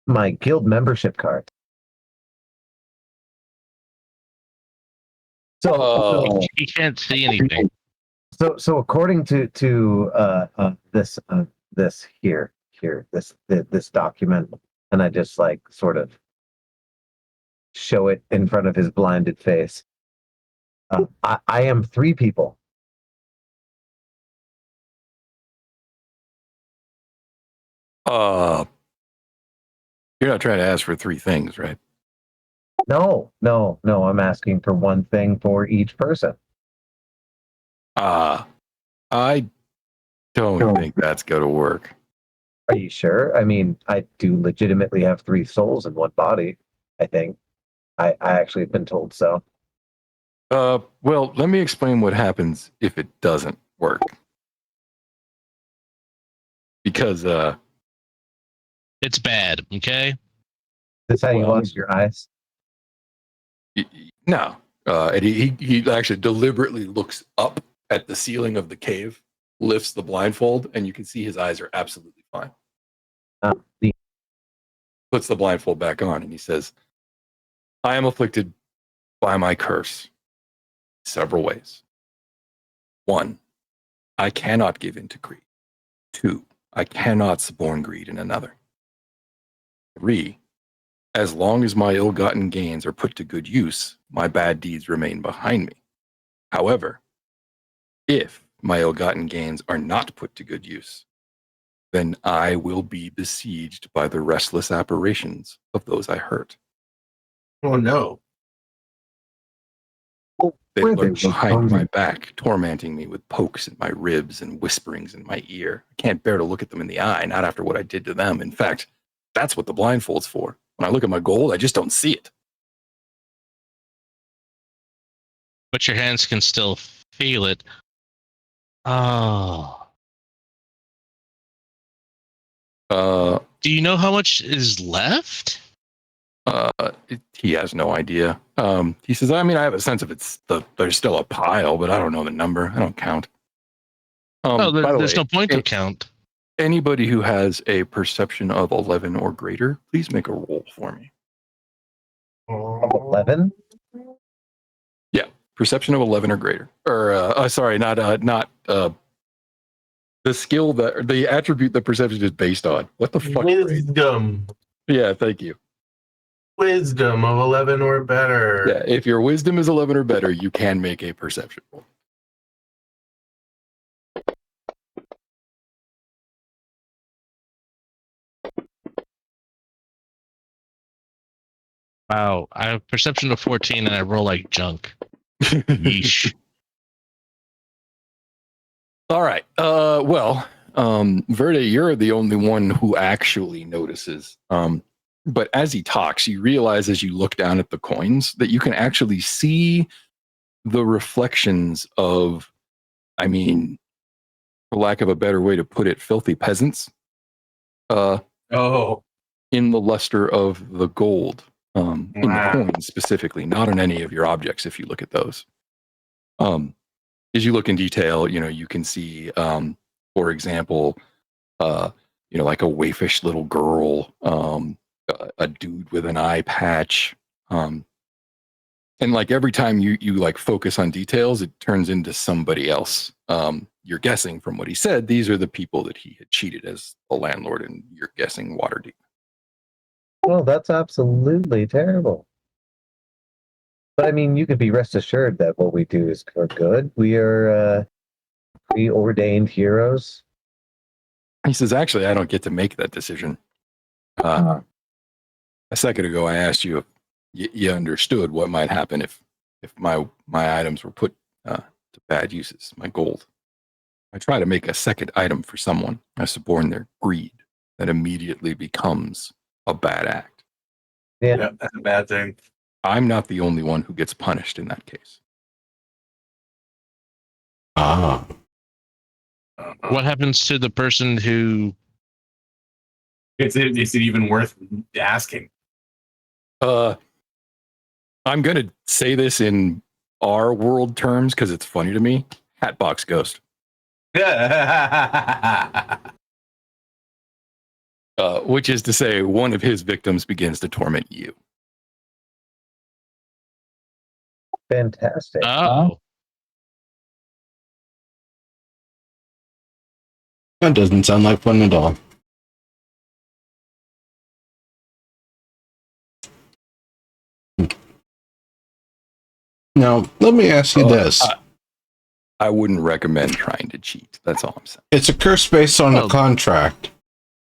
my guild membership card. He can't see anything. So according to this this document, and I just like sort of show it in front of his blinded face. I am three people. You're not trying to ask for three things, right? No. I'm asking for one thing for each person. I don't think that's going to work. Are you sure? I mean, I do legitimately have three souls in one body. I think. I actually have been told so. Well, let me explain what happens if it doesn't work. Because It's bad, okay? That's how you Well, lost your eyes. no. And he actually deliberately looks up at the ceiling of the cave, lifts the blindfold, and you can see his eyes are absolutely fine. Puts the blindfold back on, and he says, I am afflicted by my curse several ways. 1, I cannot give in to greed. 2, I cannot suborn greed in another. 3, as long as my ill-gotten gains are put to good use, my bad deeds remain behind me. However, if my ill-gotten gains are not put to good use, then I will be besieged by the restless apparitions of those I hurt. Oh no. They lurk behind my back, tormenting me with pokes in my ribs and whisperings in my ear. I can't bear to look at them in the eye, not after what I did to them. In fact, that's what the blindfold's for. When I look at my gold, I just don't see it. But your hands can still feel it. Oh. Do you know how much is left? He has no idea. He says, I mean, I have a sense of there's still a pile, but I don't know the number. I don't count. No, By the there's way, no point to count. Anybody who has a perception of 11 or greater, please make a roll for me. 11? Yeah, perception of 11 or greater. Or, sorry, not the skill the attribute that perception is based on. What the fuck? Wisdom. Yeah, thank you. Wisdom of 11 or better. Yeah, if your wisdom is 11 or better, you can make a perception roll. Wow, I have perception of 14 and I roll like junk. Yeesh. All right. Verde, you're the only one who actually notices. But as he talks, you realize as you look down at the coins that you can actually see the reflections of, I mean, for lack of a better way to put it, filthy peasants. In the luster of the gold, in the coins specifically, not on any of your objects. If you look at those, as you look in detail, you can see, for example, like a waifish little girl, a dude with an eye patch, and like every time you like focus on details, it turns into somebody else. You're guessing from what he said, these are the people that he had cheated as a landlord, and you're guessing Waterdeep. Well, that's absolutely terrible. But I mean, you could be rest assured that what we do is for good. We are preordained heroes. He says, actually, I don't get to make that decision. A second ago, I asked you if you understood what might happen if my items were put to bad uses, my gold. I try to make a second item for someone. I suborn their greed. That immediately becomes a bad act. Yeah, that's a bad thing. I'm not the only one who gets punished in that case. Ah. What happens to the person who Is it even worth asking? I'm gonna say this in our world terms because it's funny to me. Hatbox Ghost. Which is to say, one of his victims begins to torment you. Fantastic. Oh, That doesn't sound like fun at all. Now, let me ask you this. I wouldn't recommend trying to cheat. That's all I'm saying. It's a curse based on a contract.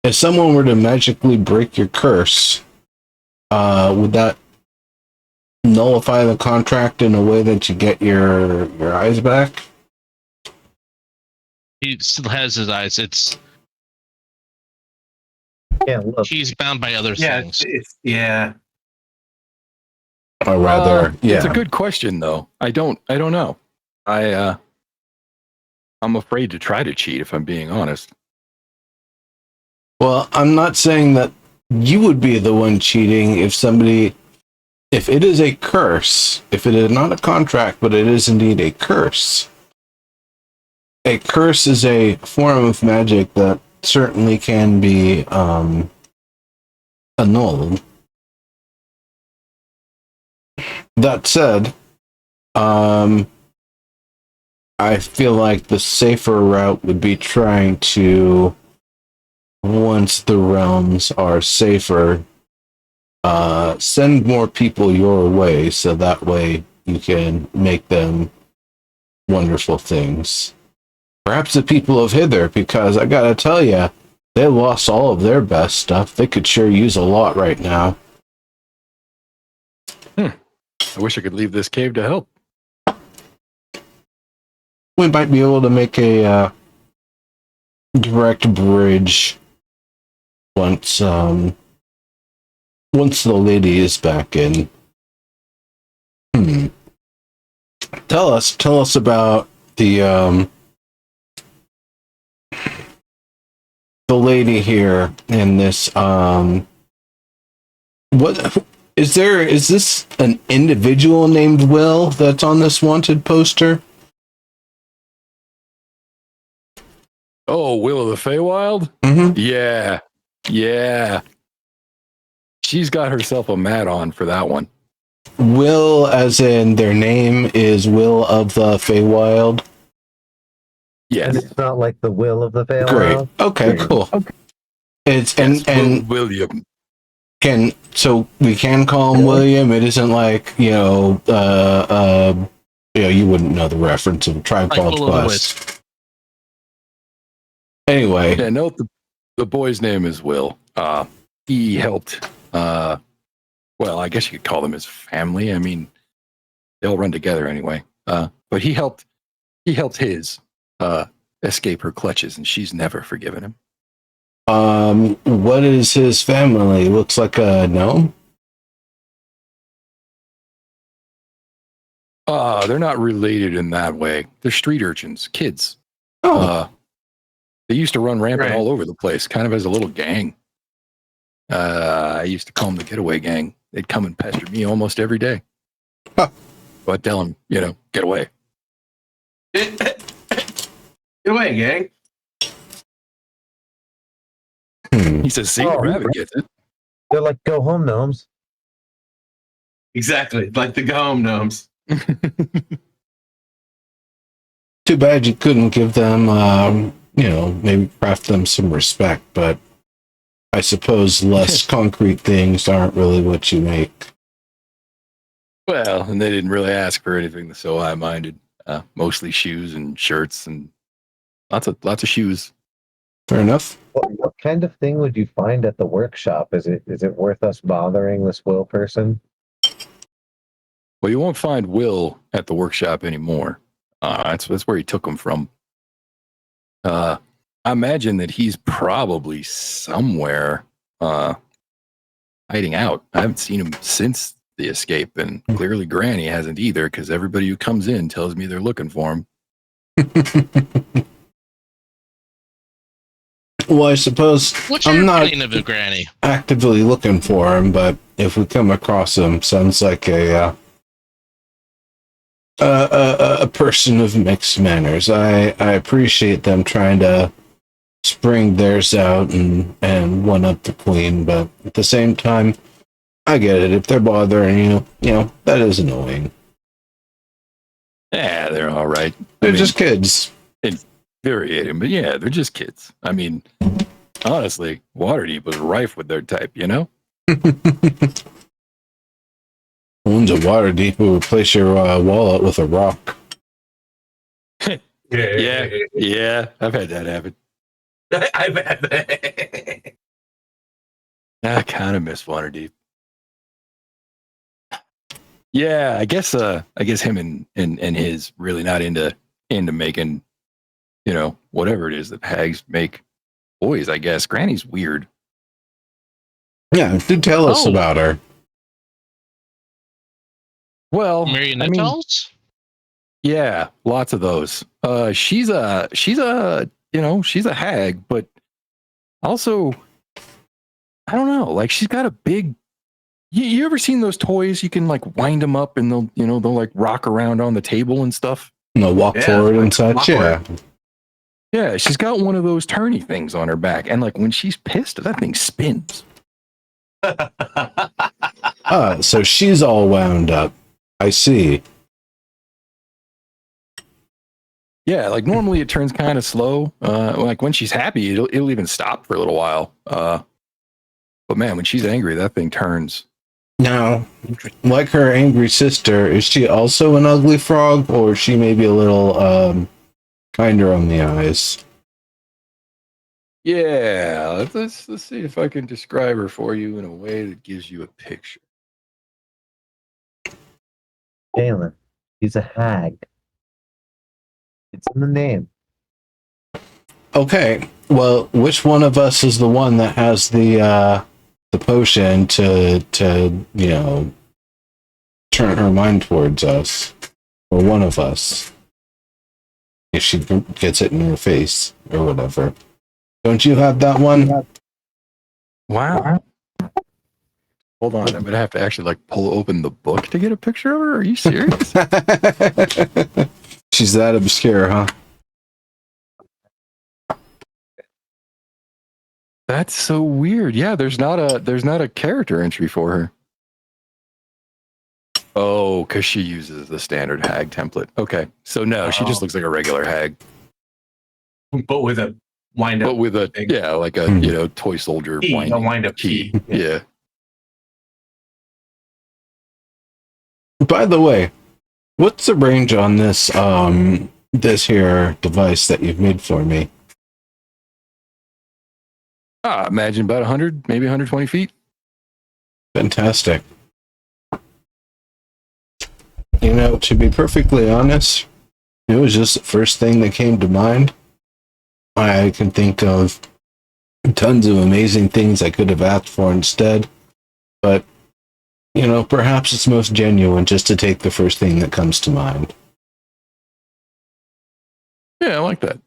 If someone were to magically break your curse, would that nullify the contract in a way that you get your eyes back? he still has his eyes. It's Can't look. he's bound by other Yeah, things. yeah. Or rather, It's a good question, though. I don't know. I'm afraid to try to cheat, if I'm being honest. Well, I'm not saying that you would be the one cheating if it is a curse, if it is not a contract, but it is indeed a curse. A curse is a form of magic that certainly can be annulled. That said, I feel like the safer route would be trying to, once the realms are safer, send more people your way so that way you can make them wonderful things. Perhaps the people of Hither, because I gotta tell you, they lost all of their best stuff. They could sure use a lot right now. I wish I could leave this cave to help. We might be able to make a direct bridge once the lady is back in. Tell us about the lady here in this. What is there? Is this an individual named Will that's on this wanted poster? Oh, Will of the Feywild? Mm-hmm. Yeah. She's got herself a mat on for that one. Will, as in their name is Will of the Feywild. Yes. And it's not like the will of the Great. Faerly. Okay, cool. Okay. It's Yes, and William. So we can call him William. It isn't like you wouldn't know the reference of Tribe Called Quest. Anyway, Yeah, no, the boy's name is Will. He helped. Well, I guess you could call them his family. I mean, they all run together anyway. But he helped his escape her clutches, and she's never forgiven him. what is his family? Looks like a gnome. They're not related in that way. They're street urchins, kids. Oh, They used to run rampant Right. all over the place, kind of as a little gang. I used to call them the getaway gang. They'd come and pester me almost every day. Huh. So I'd tell them, get away. Get away, gang. He says, see, Rabbit gets it. They're like, go home, gnomes. Exactly. Like the go home gnomes. too bad you couldn't give them, maybe craft them some respect. But I suppose less concrete things aren't really what you make. Well, and they didn't really ask for anything so high-minded. Mostly shoes and shirts and lots of shoes. Fair enough. What kind of thing would you find at the workshop? Is it worth us bothering this Will person? Well, you won't find Will at the workshop anymore. That's where he took them from. I imagine that he's probably somewhere hiding out. I haven't seen him since the escape, and clearly Granny hasn't either, because everybody who comes in tells me they're looking for him. Well, I suppose What's your I'm not opinion of the granny? actively looking for him, but if we come across him, sounds like a person of mixed manners. I appreciate them trying to spring theirs out and one up the queen, but at the same time, I get it. If they're bothering you, that is annoying. Yeah, they're all right. They're just kids. Infuriating, but yeah, they're just kids. I mean, honestly, Waterdeep was rife with their type, you know? One's a water deep will replace your wallet with a rock. Yeah, I've had that happen. I've had that. I kind of miss Waterdeep. Yeah, I guess him and his really not into making, whatever it is that hags make boys, I guess. Granny's weird. Yeah, do tell us Oh. about her. Well, Marionette I mean, dolls? yeah, lots of those. She's a she's a hag, but also I don't know, like she's got a big. You ever seen those toys? You can like wind them up and they'll like rock around on the table and stuff. Walk forward and such. Yeah. Yeah, she's got one of those turny things on her back, and like when she's pissed, that thing spins. So she's all wound up. I see. Yeah, like normally it turns kind of slow. Like when she's happy, it'll even stop for a little while. But man, when she's angry, that thing turns. Now, like her angry sister, is she also an ugly frog, or is she maybe a little kinder on the eyes? Yeah, let's see if I can describe her for you in a way that gives you a picture. Galen, he's a hag. It's in the name. Okay, well, which one of us is the one that has the potion to turn her mind towards us, or one of us, if she gets it in her face or whatever? Don't you have that one? Wow. Hold on, I'm gonna have to actually like pull open the book to get a picture of her. Are you serious? She's that obscure, huh? That's so weird. Yeah, there's not a character entry for her. Oh, because she uses the standard hag template. Okay, so no, she just looks like a regular hag, But with a wind up. but with a thing. like a toy soldier Key, a winding wind up key. Yeah. By the way, what's the range on this this here device that you've made for me? Imagine about 100, maybe 120 feet. Fantastic. To be perfectly honest, it was just the first thing that came to mind. I can think of tons of amazing things I could have asked for instead, but perhaps it's most genuine just to take the first thing that comes to mind. Yeah, I like that.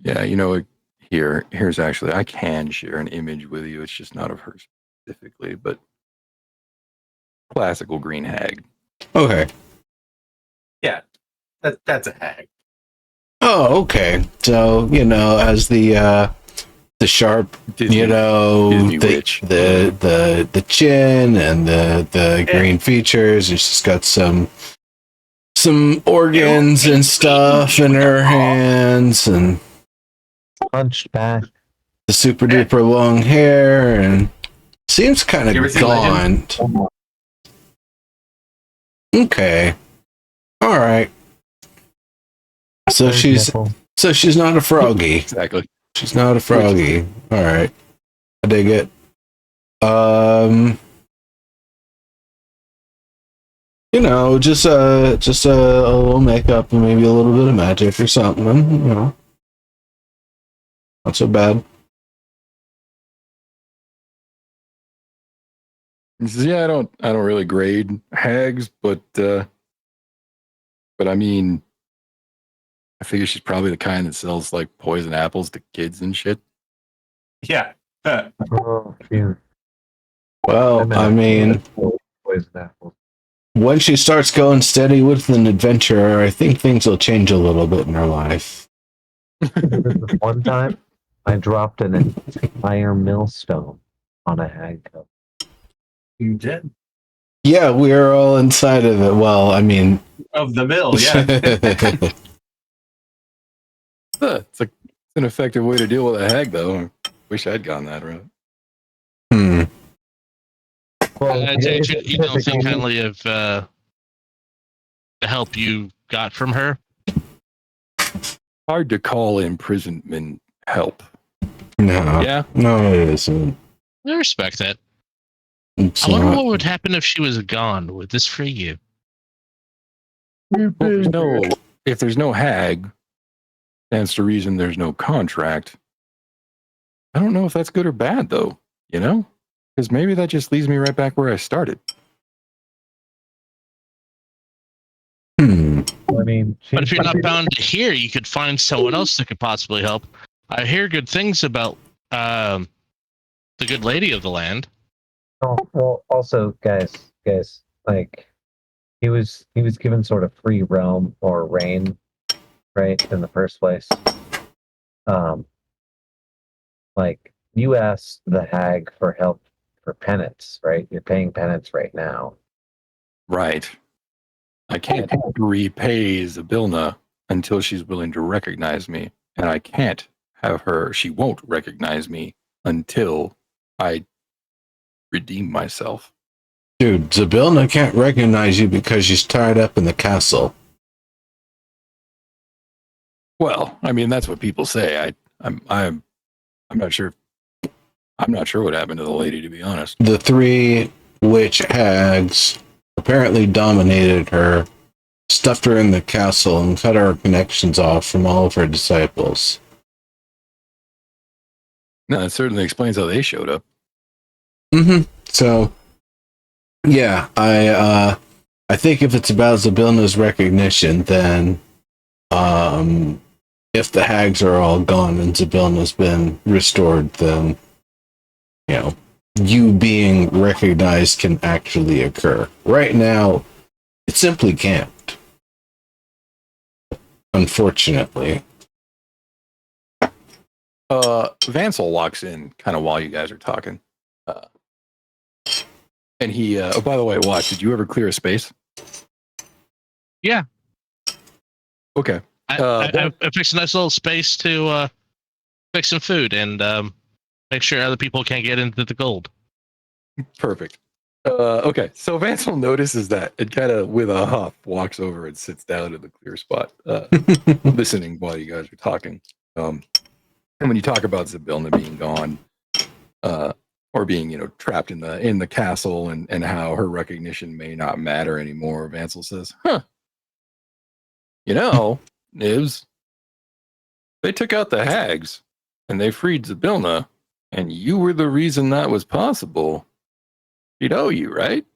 Yeah, here's actually, I can share an image with you. It's just not of her specifically, but classical green hag. Okay. Yeah, that's a hag. Oh, okay. So, as the sharp, Disney witch. the chin and the green features, and she's got some organs and stuff in her hands, and Punched back. the super duper long hair, and seems kind You ever of seen Legend? gaunt. Okay. All right. So she's not a froggy. Exactly. She's not a froggy. All right. I dig it. Just a little makeup and maybe a little bit of magic or something, Not so bad. Yeah, I don't really grade hags, but I mean, I figure she's probably the kind that sells like poison apples to kids and shit. Yeah. Oh, shoot. Well, I mean, poison apples. when she starts going steady with an adventurer, I think things will change a little bit in her life. One time, I dropped an entire millstone on a hag cub. You did. Yeah, we're all inside of it. Well, I mean, Of the mill, yeah. It's an effective way to deal with a hag, though. Wish I'd gone that route. Well, you don't think kindly of the help you got from her? Hard to call imprisonment help. no, Yeah. no, it isn't. I respect that. It's I wonder not. what would happen if she was gone. Would this free you? Well, if there's no hag, stands to reason there's no contract. I don't know if that's good or bad, though. You know, because maybe that just leaves me right back where I started. I mean, But if you're not bound to here, you could find someone else that could possibly help. I hear good things about the good lady of the land. Oh, well, also, guys, like he was given sort of free realm or reign, right, in the first place. Like you asked the hag for help for penance, right? You're paying penance right now. Right. I can't repay Zabilna until she's willing to recognize me, and I can't have her. She won't recognize me until I redeem myself. Dude, Zabilna can't recognize you because she's tied up in the castle. Well, I mean that's what people say. I'm not sure. I'm not sure what happened to the lady, to be honest. The three witch hags apparently dominated her, stuffed her in the castle, and cut her connections off from all of her disciples. No, that certainly explains how they showed up. So, yeah, I think if it's about Zabilna's recognition, then if the hags are all gone and Zabilna's been restored, then you being recognized can actually occur. Right now, it simply can't. Unfortunately. Vansel walks in kind of while you guys are talking. And he, oh, by the way, Watch, did you ever clear a space? Yeah. Okay. I fixed a nice little space to fix some food and make sure other people can't get into the gold. Perfect. Okay, so Vansel notices that and kind of with a huff walks over and sits down in the clear spot, listening while you guys are talking. And when you talk about Zabilna being gone, or being, trapped in the castle and how her recognition may not matter anymore, Vansel says, Nibs, they took out the hags and they freed Zabilna, and you were the reason that was possible. She'd owe you, right?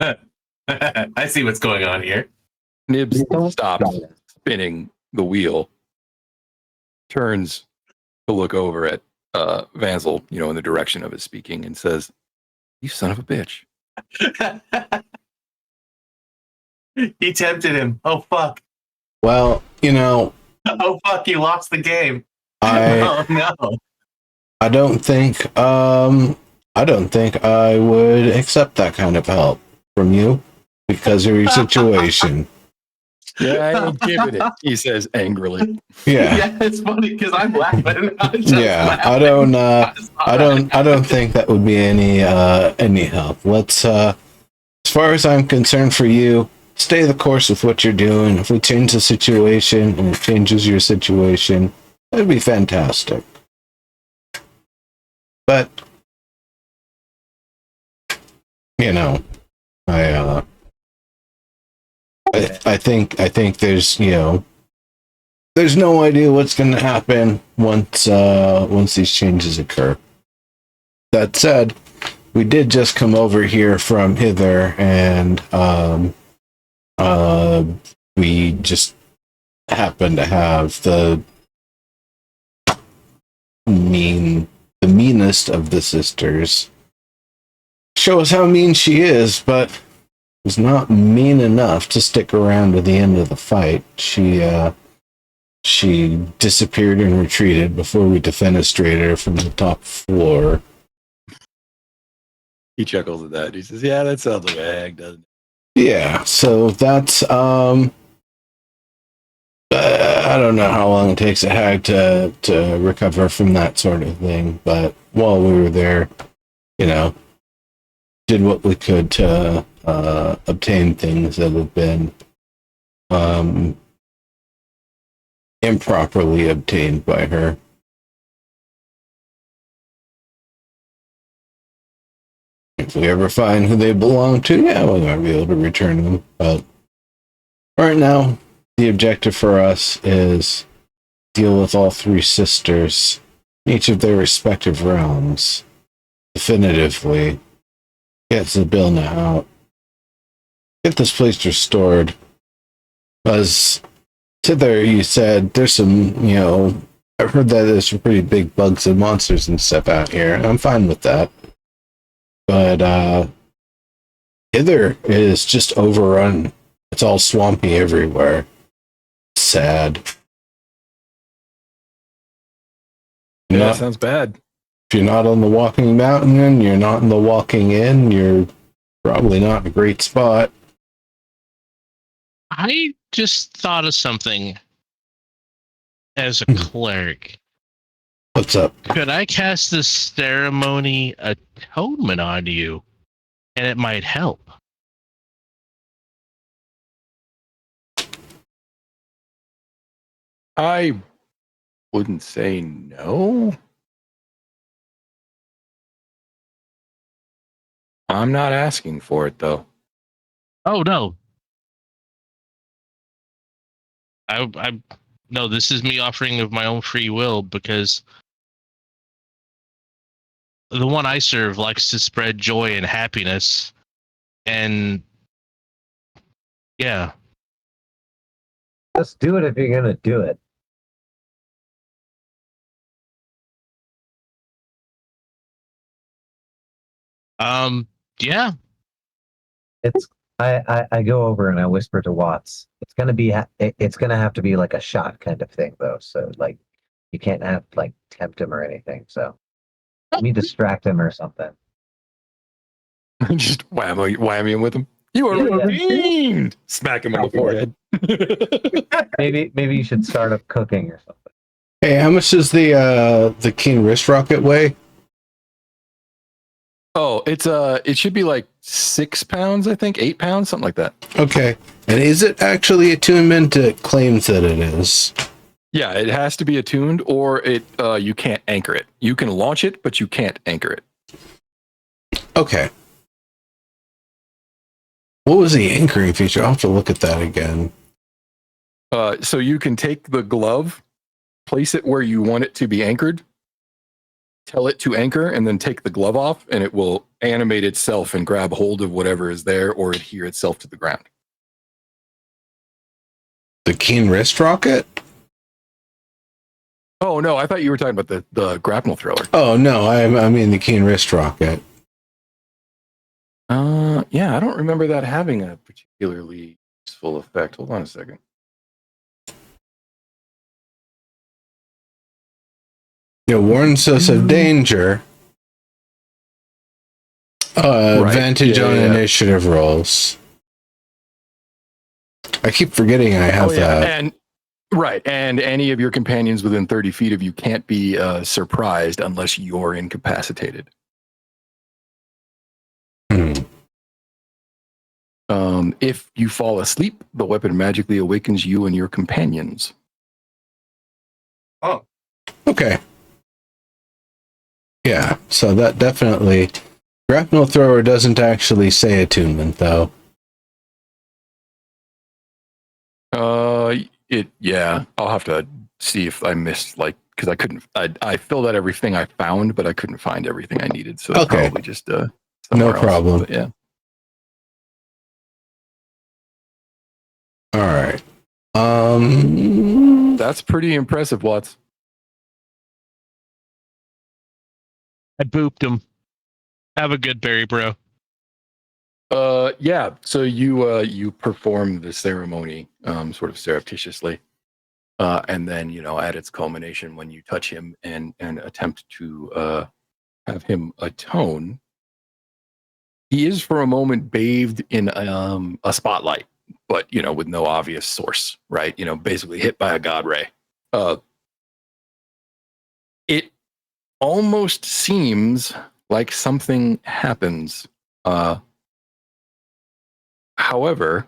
I see what's going on here. Nibs stops spinning the wheel, turns to look over at Vansel, in the direction of his speaking, and says, "You son of a bitch." He tempted him. Oh, fuck. Well, Oh, fuck, he lost the game. I Oh, no. I don't think I would accept that kind of help from you because of your situation. Yeah, I ain't giving it, he says angrily. Yeah. It's funny because I'm laughing. Yeah, I don't think that would be any help. Let's as far as I'm concerned for you, stay the course with what you're doing. If we change the situation and it changes your situation, that'd be fantastic. But I think there's there's no idea what's going to happen once these changes occur. That said, we did just come over here from hither, and we just happen to have the meanest of the sisters show us how mean she is, but was not mean enough to stick around to the end of the fight. She disappeared and retreated before we defenestrated her from the top floor. He chuckles at that. He says, "Yeah, that sounds like a hag, doesn't it?" Yeah, so that's I don't know how long it takes a hag to recover from that sort of thing, but while we were there, did what we could to obtain things that had been improperly obtained by her. If we ever find who they belong to, yeah, we might be able to return them. But right now, the objective for us is deal with all three sisters, each of their respective realms, definitively. Get Zybilna out. Get this place restored. Because Tither, you said there's some, I've heard that there's some pretty big bugs and monsters and stuff out here. I'm fine with that. But Hither is just overrun. It's all swampy everywhere. Sad. Yeah, sounds bad. If you're not on the Walking Mountain, you're not in the Walking Inn, you're probably not in a great spot. I just thought of something as a cleric. What's up? Could I cast this ceremony atonement on you, and it might help? I wouldn't say no. I'm not asking for it, though. Oh, no. No, this is me offering of my own free will, because the one I serve likes to spread joy and happiness. And yeah. Just do it if you're gonna do it. Yeah. I go over and I whisper to Watts. It's gonna have to be like a shot kind of thing though. So like you can't have like tempt him or anything. So let me distract him or something. Just wham him with him. You are Yeah. fiend! Smack him on the forehead. Maybe you should start up cooking or something. Hey, how much does the Keen wrist rocket weigh? Oh, it should be like 6 pounds, I think, 8 pounds, something like that. Okay. And is it actually attunement? It claims that it is. Yeah, it has to be attuned, or you can't anchor it. You can launch it, but you can't anchor it. Okay. What was the anchoring feature? I'll have to look at that again. So you can take the glove, place it where you want it to be anchored, tell it to anchor, and then take the glove off, and it will animate itself and grab hold of whatever is there or adhere itself to the ground. The Keen wrist rocket? Oh, no, I thought you were talking about the grapnel thrower. Oh, no, I mean the Keen wrist rocket. Yeah, I don't remember that having a particularly useful effect. Hold on a second. It warns us of danger. Advantage on initiative rolls. I keep forgetting I have that. And any of your companions within 30 feet of you can't be surprised unless you're incapacitated. If you fall asleep, the weapon magically awakens you and your companions. Oh. Okay. Yeah, so that definitely... Grapnel thrower doesn't actually say attunement, though. Yeah, I'll have to see if I missed, because I filled out everything I found, but I couldn't find everything I needed, so it's probably just no problem. Else, yeah. All right. That's pretty impressive, Watts. I booped him. Have a good berry, bro. Yeah. So you perform the ceremony sort of surreptitiously, and then at its culmination, when you touch him and attempt to have him atone, he is for a moment bathed in a spotlight, but with no obvious source, right? Basically hit by a god ray. It almost seems like something happens. However,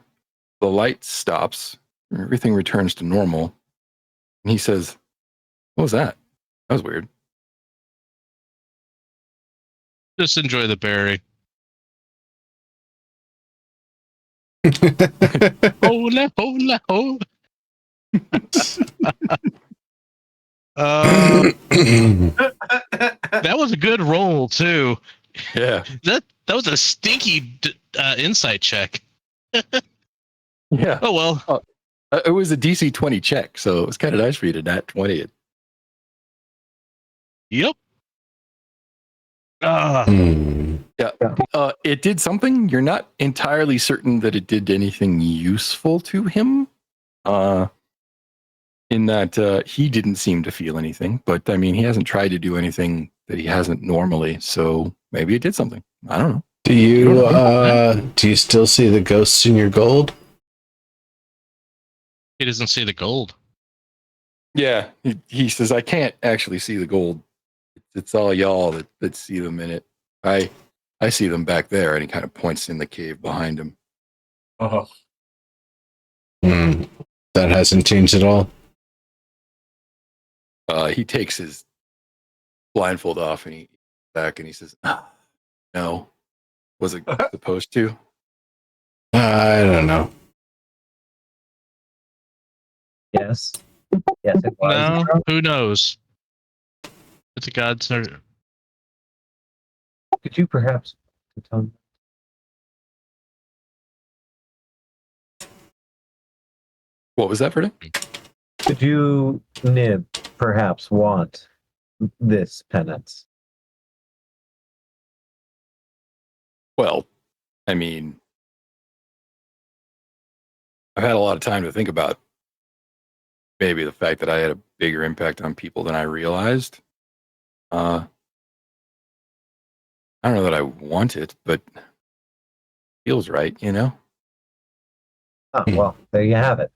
the light stops, everything returns to normal, and he says, "What was that? That was weird." Just enjoy the berry. Hola, hola, hola. That was a good roll too. Yeah. That was a stinky insight check. Yeah. Oh well. It was a DC 20 check, so it was kind of nice for you to nat 20 it. Yep. Yeah. It did something. You're not entirely certain that it did anything useful to him. In that he didn't seem to feel anything, but I mean, he hasn't tried to do anything that he hasn't normally, so maybe it did something. I don't know. Do you still see the ghosts in your gold? He doesn't see the gold. Yeah, he says, I can't actually see the gold. It's all y'all that see them in it. I see them back there, and he kind of points in the cave behind him. Oh, That hasn't changed at all. He takes his blindfold off and he back and he says, "No, was it supposed to?" I don't know. Yes. Yes, it was. No, who knows? It's a god's. Could you perhaps tell me? What was that, Freddie? Could you, Nib, perhaps want this penance? Well, I mean, I've had a lot of time to think about maybe the fact that I had a bigger impact on people than I realized. I don't know that I want it, but it feels right, Oh, well, there you have it.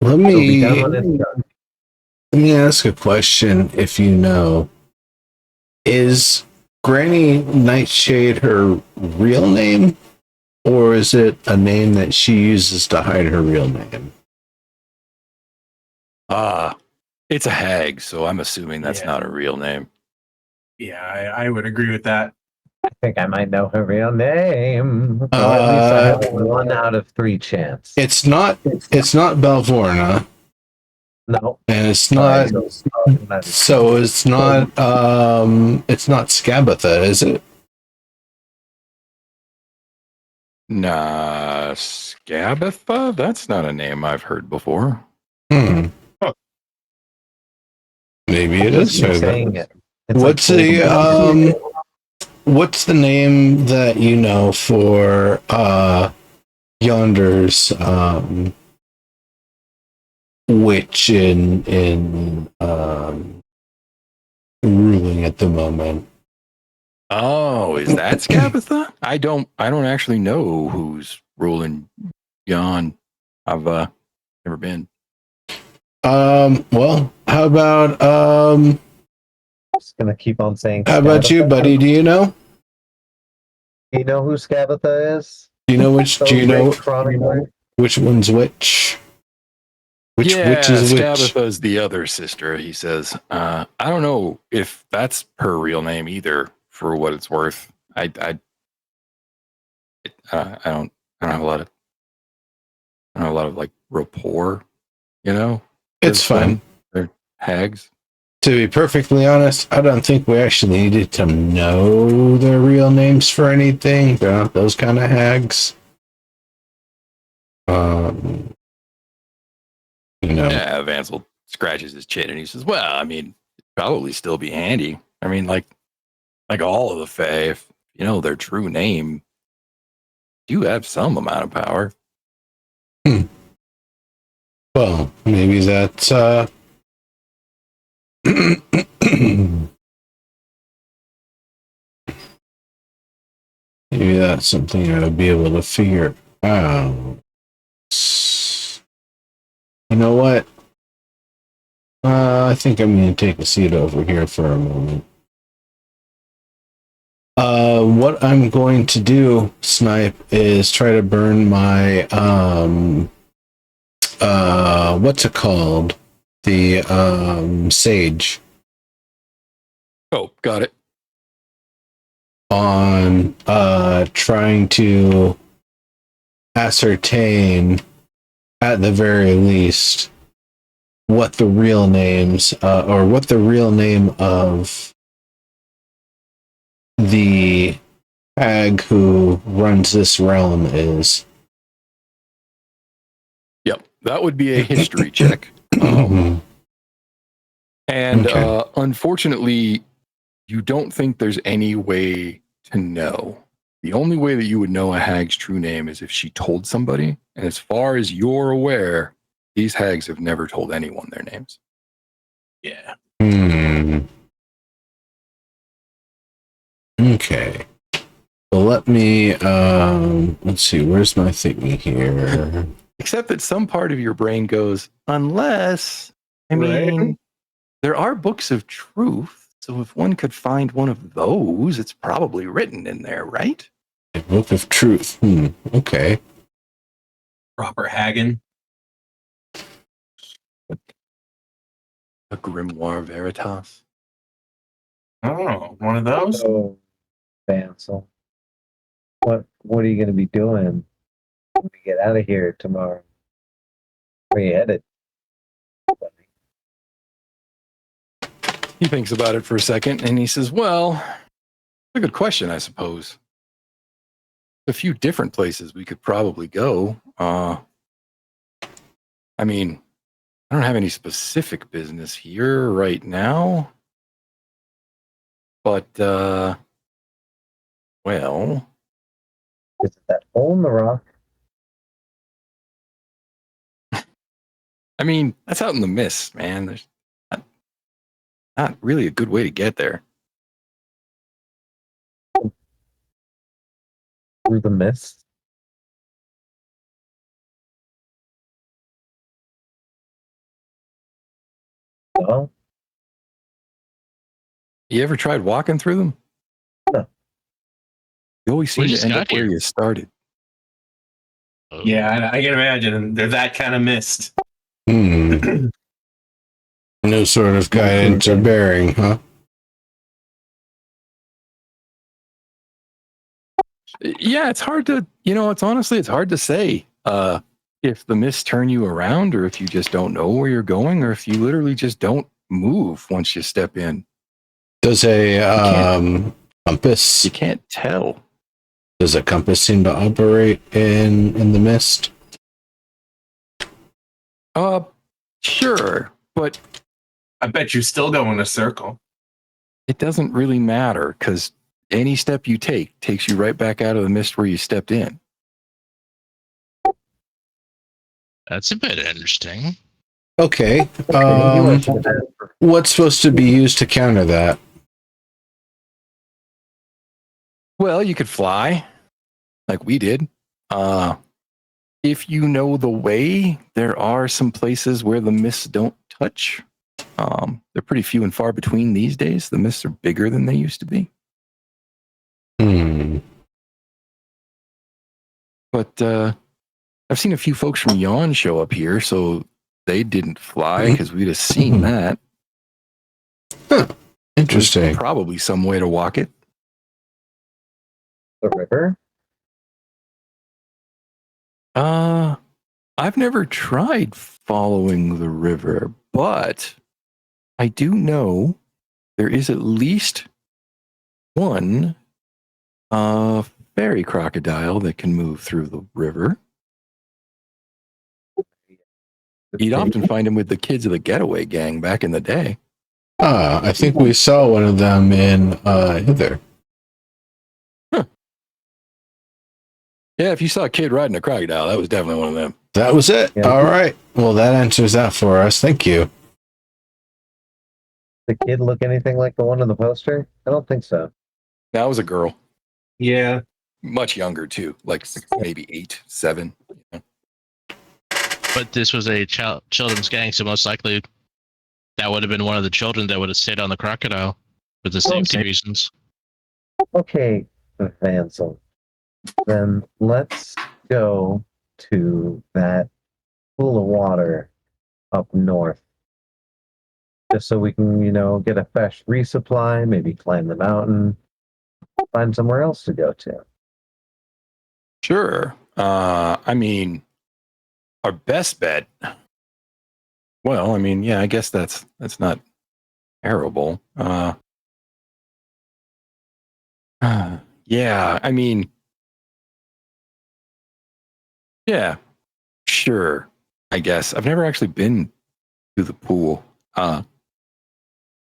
Let It'll be done me when it's done. let me ask a question. If you know, is Granny Nightshade her real name, or is it a name that she uses to hide her real name? It's a hag, so I'm assuming that's Yeah. not a real name. yeah, I would agree with that. I think I might know her real name. Or at least I have a 1 out of 3 chance. It's not Belvorna, No. and it's not. So it's not. It's not Scabatha, is it? Nah, Scabatha? That's not a name I've heard before. Hmm. Huh. Maybe it is. You're saying it. It's What's like- the what's the name that you know for Yonder's witch in ruling at the moment? Oh, is that Scabatha? I don't actually know who's ruling Yon. I've never been. Well, how about I'm just gonna keep on saying. how about you, Scabatha. buddy? Do you know? You know who Scabatha is? Do you know which? So Do you know great chronicler. which one's which? Which Yeah, which is which? Scabatha's the other sister, he says. I don't know if that's her real name either, for what it's worth. I don't have a lot of like rapport, It's with them. fine. They're hags. To be perfectly honest, I don't think we actually needed to know their real names for anything. They're not those kind of hags. know. Yeah, Vansel scratches his chin and he says, "Well, I mean, it'd probably still be handy. I mean, like all of the Fae, if you know their true name, do have some amount of power." Well, maybe that's maybe that's something I would be able to figure out. You know what? I think I'm going to take a seat over here for a moment. What I'm going to do, Snipe, is try to burn my what's it called? The sage Oh, got it. on trying to ascertain, at the very least, what the real names or what the real name of the hag who runs this realm is. Yep, that would be a history check. And Okay. unfortunately, you don't think there's any way to know. The only way that you would know a hag's true name is if she told somebody. And as far as you're aware, these hags have never told anyone their names. Yeah. Okay. Well, let me let's see, where's my thingy here? Except that some part of your brain goes, unless, I mean, there are books of truth. So if one could find one of those, it's probably written in there, right? A book of truth. Okay. Proper Hagen. A grimoire veritas. Oh, one of those? So, Vansel, what are you going to be doing when we get out of here tomorrow? Where you headed? He thinks about it for a second and he says, well, a good question, I suppose. A few different places we could probably go. I mean, I don't have any specific business here right now. But, well, Is it that hole in the rock? I mean, that's out in the mist, man. There's not really a good way to get there. Through the mist? No? You ever tried walking through them? No. You always seem We to just end got up where here. you started. Oh. Yeah, I can imagine. They're that kind of mist. No sort of guidance or bearing, huh? Yeah, it's hard to, it's hard to say if the mists turn you around or if you just don't know where you're going or if you literally just don't move once you step in. Does a compass? You can't tell. Does a compass seem to operate in the mist? Sure, but I bet you still go in a circle. it doesn't really matter because any step you take takes you right back out of the mist where you stepped in. That's a bit interesting. Okay. I should have asked for What's supposed to be used to counter that? Well, you could fly like we did. If you know the way, there are some places where the mists don't touch. They're pretty few and far between these days. The mists are bigger than they used to be. But I've seen a few folks from Yawn show up here, so they didn't fly because we'd have seen that. Huh. Interesting. There's probably some way to walk it. the river. I've never tried following the river, but I do know there is at least one fairy crocodile that can move through the river. You'd often find him with the kids of the Getaway Gang back in the day. I think we saw one of them in Hither. Yeah, if you saw a kid riding a crocodile, that was definitely one of them. That was it. Yeah. All right. Well, that answers that for us. Thank you. The kid look anything like the one on the poster? I don't think so. That was a girl, Yeah. much younger too, like maybe 8, 7. You know? But this was a children's gang, so most likely that would have been one of the children that would have stayed on the crocodile for the safety reasons. Okay, Vansel. Then let's go to that pool of water up north. Just so we can, get a fresh resupply, maybe climb the mountain, find somewhere else to go to. Sure. I mean, our best bet. Well, I mean, yeah, I guess that's not terrible. Yeah, I mean, yeah, sure. I guess I've never actually been to the pool. Kind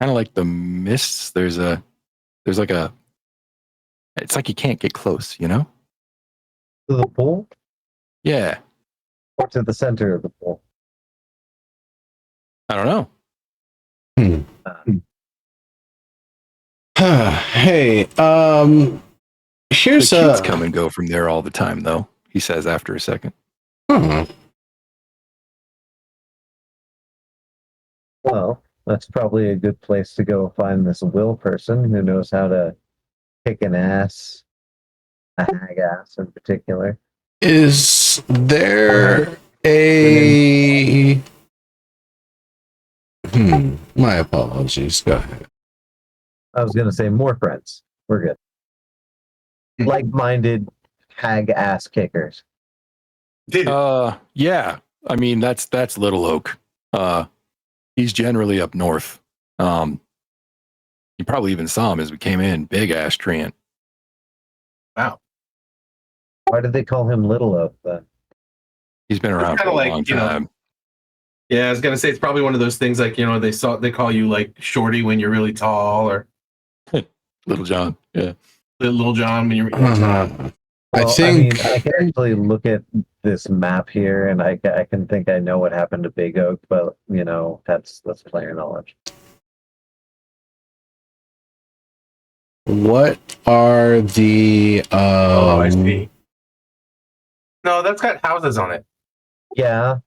of like the mists. There's like a. It's like you can't get close, you know? To the pool Yeah, or to the center of the pool? I don't know. Hey, here's The kids come and go from there all the time, though. He says after a second. Well, that's probably a good place to go find this Will person who knows how to kick an ass, a hag ass in particular. Is there a... My apologies. Go ahead. I was going to say more friends. We're good. Like-minded hag ass kickers. Yeah. I mean, that's Little Oak. He's generally up north. You probably even saw him as we came in. Big ass treant. Wow. Why did they call him Little Oak then? He's been around for a long time. Yeah, I was gonna say it's probably one of those things like they call you like Shorty when you're really tall, or Little John. Yeah. Little John when you're. Well, I think I can actually look at this map here, and I can think I know what happened to Big Oak, but that's player knowledge. what are the Oh, I see. No, that's got houses on it. Yeah.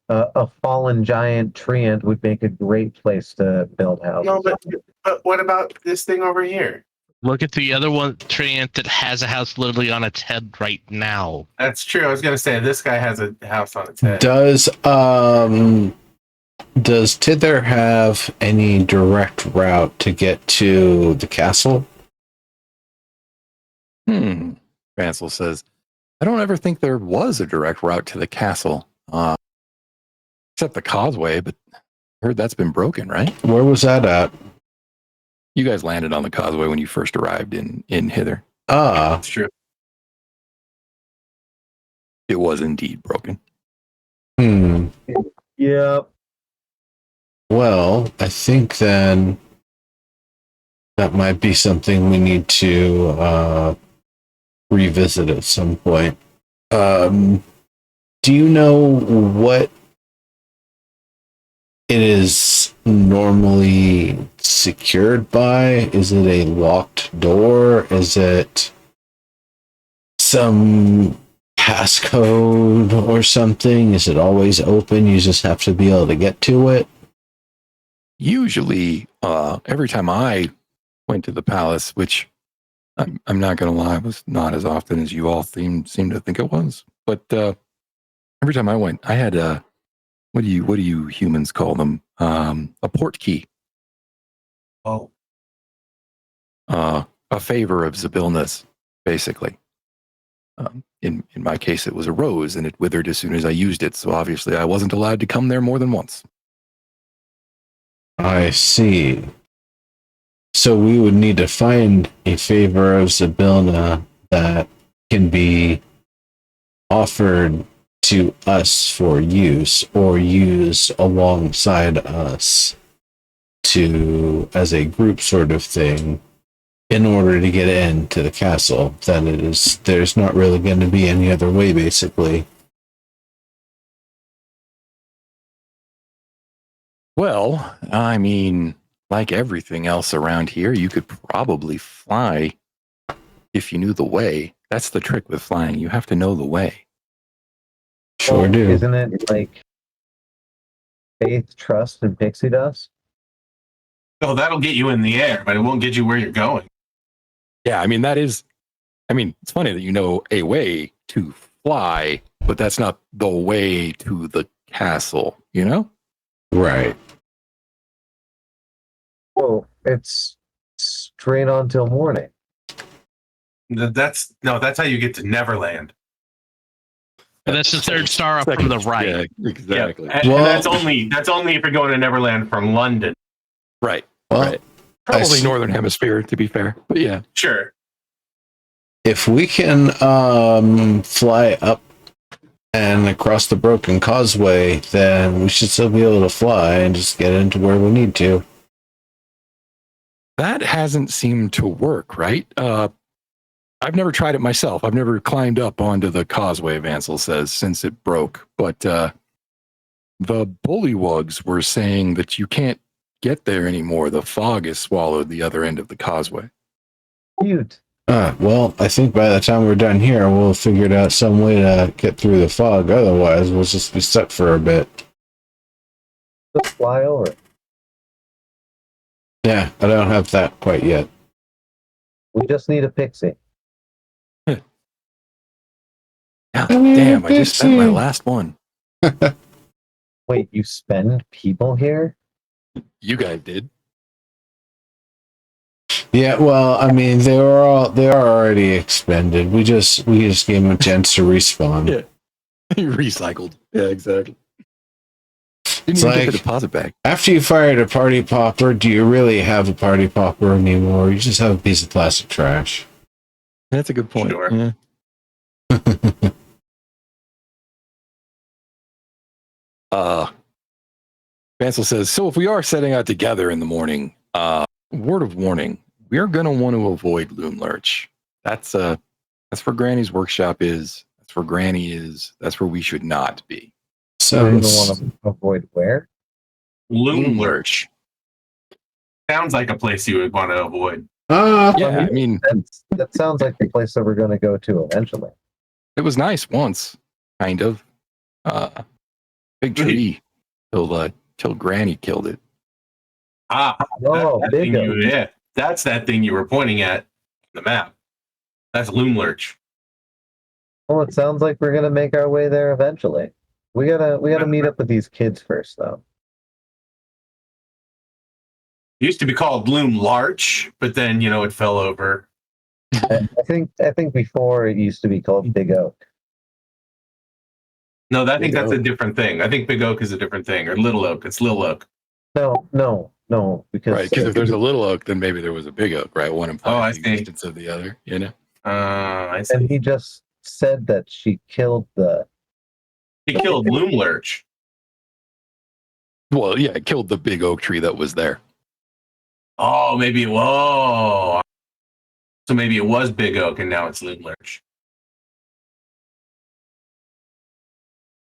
A fallen giant treant would make a great place to build houses. No, but what about this thing over here? Look at the other one, Treant, that has a house literally on its head right now. That's true. I was gonna say this guy has a house on its head. does Tither have any direct route to get to the castle? Vansel says, I don't ever think there was a direct route to the castle. Except the causeway, but I heard that's been broken, right? Where was that at? You guys landed on the causeway when you first arrived in Hither. That's true. It was indeed broken. Yep. Well, I think then that might be something we need to revisit at some point. Do you know what it is normally secured by? Is it a locked door? Is it some passcode or something? Is it always open? You just have to be able to get to it? Usually, every time I went to the palace, which I'm not going to lie, was not as often as you all seem to think it was. But every time I went, I had a what do you humans call them? A port key. Oh. A favor of Zabilna's, basically. In my case, it was a rose, and it withered as soon as I used it. So obviously, I wasn't allowed to come there more than once. I see. So we would need to find a favor of Zabilna that can be offered to us for use or use alongside us to as a group sort of thing in order to get into the castle, then there's not really going to be any other way, basically. Well, I mean, like everything else around here, you could probably fly if you knew the way. That's the trick with flying. You have to know the way. Sure do. Isn't it like faith, trust, and pixie dust? So that'll get you in the air, but it won't get you where you're going. Yeah, I mean, it's funny that you know a way to fly, but that's not the way to the castle, you know? Right. Well, it's straight on till morning. That's how you get to Neverland. And that's the third star up from the right. Yeah, exactly. Yeah. And that's only if you're going to Neverland from London. Right. Well, Right. Probably Northern Hemisphere, to be fair. But yeah. Sure. if we can fly up and across the broken causeway, then we should still be able to fly and just get into where we need to. That hasn't seemed to work, right? I've never tried it myself. I've never climbed up onto the causeway, Vansel says, since it broke. But the bullywugs were saying that you can't get there anymore. The fog has swallowed the other end of the causeway. Cute. Well, I think by the time we're done here, we'll figure out some way to get through the fog. Otherwise, we'll just be stuck for a bit. Just fly over. Yeah, I don't have that quite yet. We just need a pixie. Yeah, damn, I just spent my last one. Wait, you spend people here? You guys did. Yeah, well, I mean, they are already expended. We just gave them a chance to respawn. Yeah. You recycled. Yeah, exactly. Didn't It's even get like- the deposit back. After you fired a party popper, do you really have a party popper anymore? You just have a piece of plastic trash. That's a good point. Sure. Yeah. Vansel says, so if we are setting out together in the morning, word of warning, we are going to want to avoid Loom Lurch. That's where Granny's workshop is. That's where Granny is. That's where we should not be. We're going to Sounds want to avoid where? Loom Lurch. Sounds like a place you would want to avoid. Yeah, I mean, That sounds like the place that we're going to go to eventually. it was nice once, kind of. Big tree till Granny killed it. Ah, Oh, that big thing oak. yeah. That's that thing you were pointing at on the map. That's Loom Lurch. Well, it sounds like we're going to make our way there eventually. We gotta meet up with these kids first, though. It used to be called Loom Larch, but then it fell over. I think before it used to be called Big Oak. No, I think Big that's a Oak. different thing. I think Big Oak is a different thing, or Little Oak. It's Lil Oak. No, because Right, because if there's a little oak, then maybe there was a big oak, right? One I implies the see. existence of the other, you know? I see. and he just said that she killed the. He killed Loom Lurch. Well, yeah, it killed the big oak tree that was there. Oh, maybe. Whoa. So maybe it was Big Oak, and now it's Loom Lurch.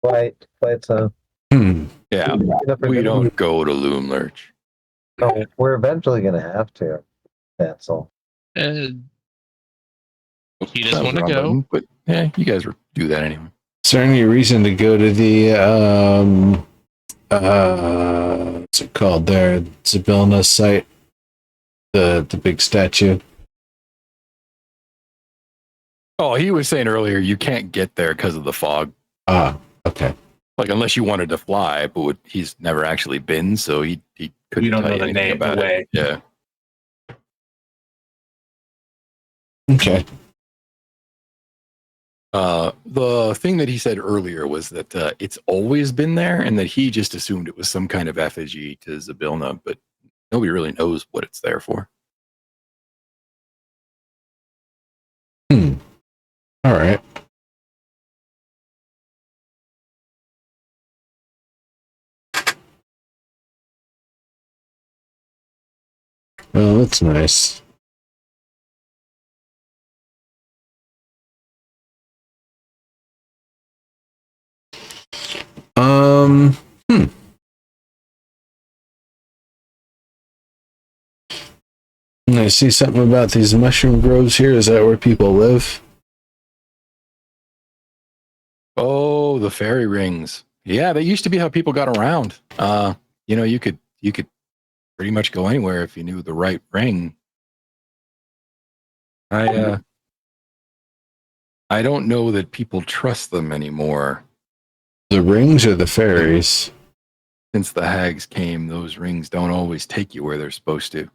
Quite so. Yeah, we don't go to Loom Lurch. No, we're eventually going to have to. That's all. You just That was want to wrong go. button, but yeah, you guys do that anyway. Is there any reason to go to the what's it called there? Zabilna site? The big statue. Oh, he was saying earlier you can't get there because of the fog. Ah, okay. Like unless you wanted to fly, but he's never actually been, so he couldn't We don't tell know you the anything name, the about way. it. Yeah. Okay. The thing that he said earlier was that it's always been there, and that he just assumed it was some kind of effigy to Zabilna, but nobody really knows what it's there for. All right. Well, that's nice. Um, hmm. I see something about these mushroom groves here. Is that where people live? Oh, the fairy rings. Yeah, they used to be how people got around. You could pretty much go anywhere if you knew the right ring. I don't know that people trust them anymore. The rings or the fairies? Since the hags came, those rings don't always take you where they're supposed to.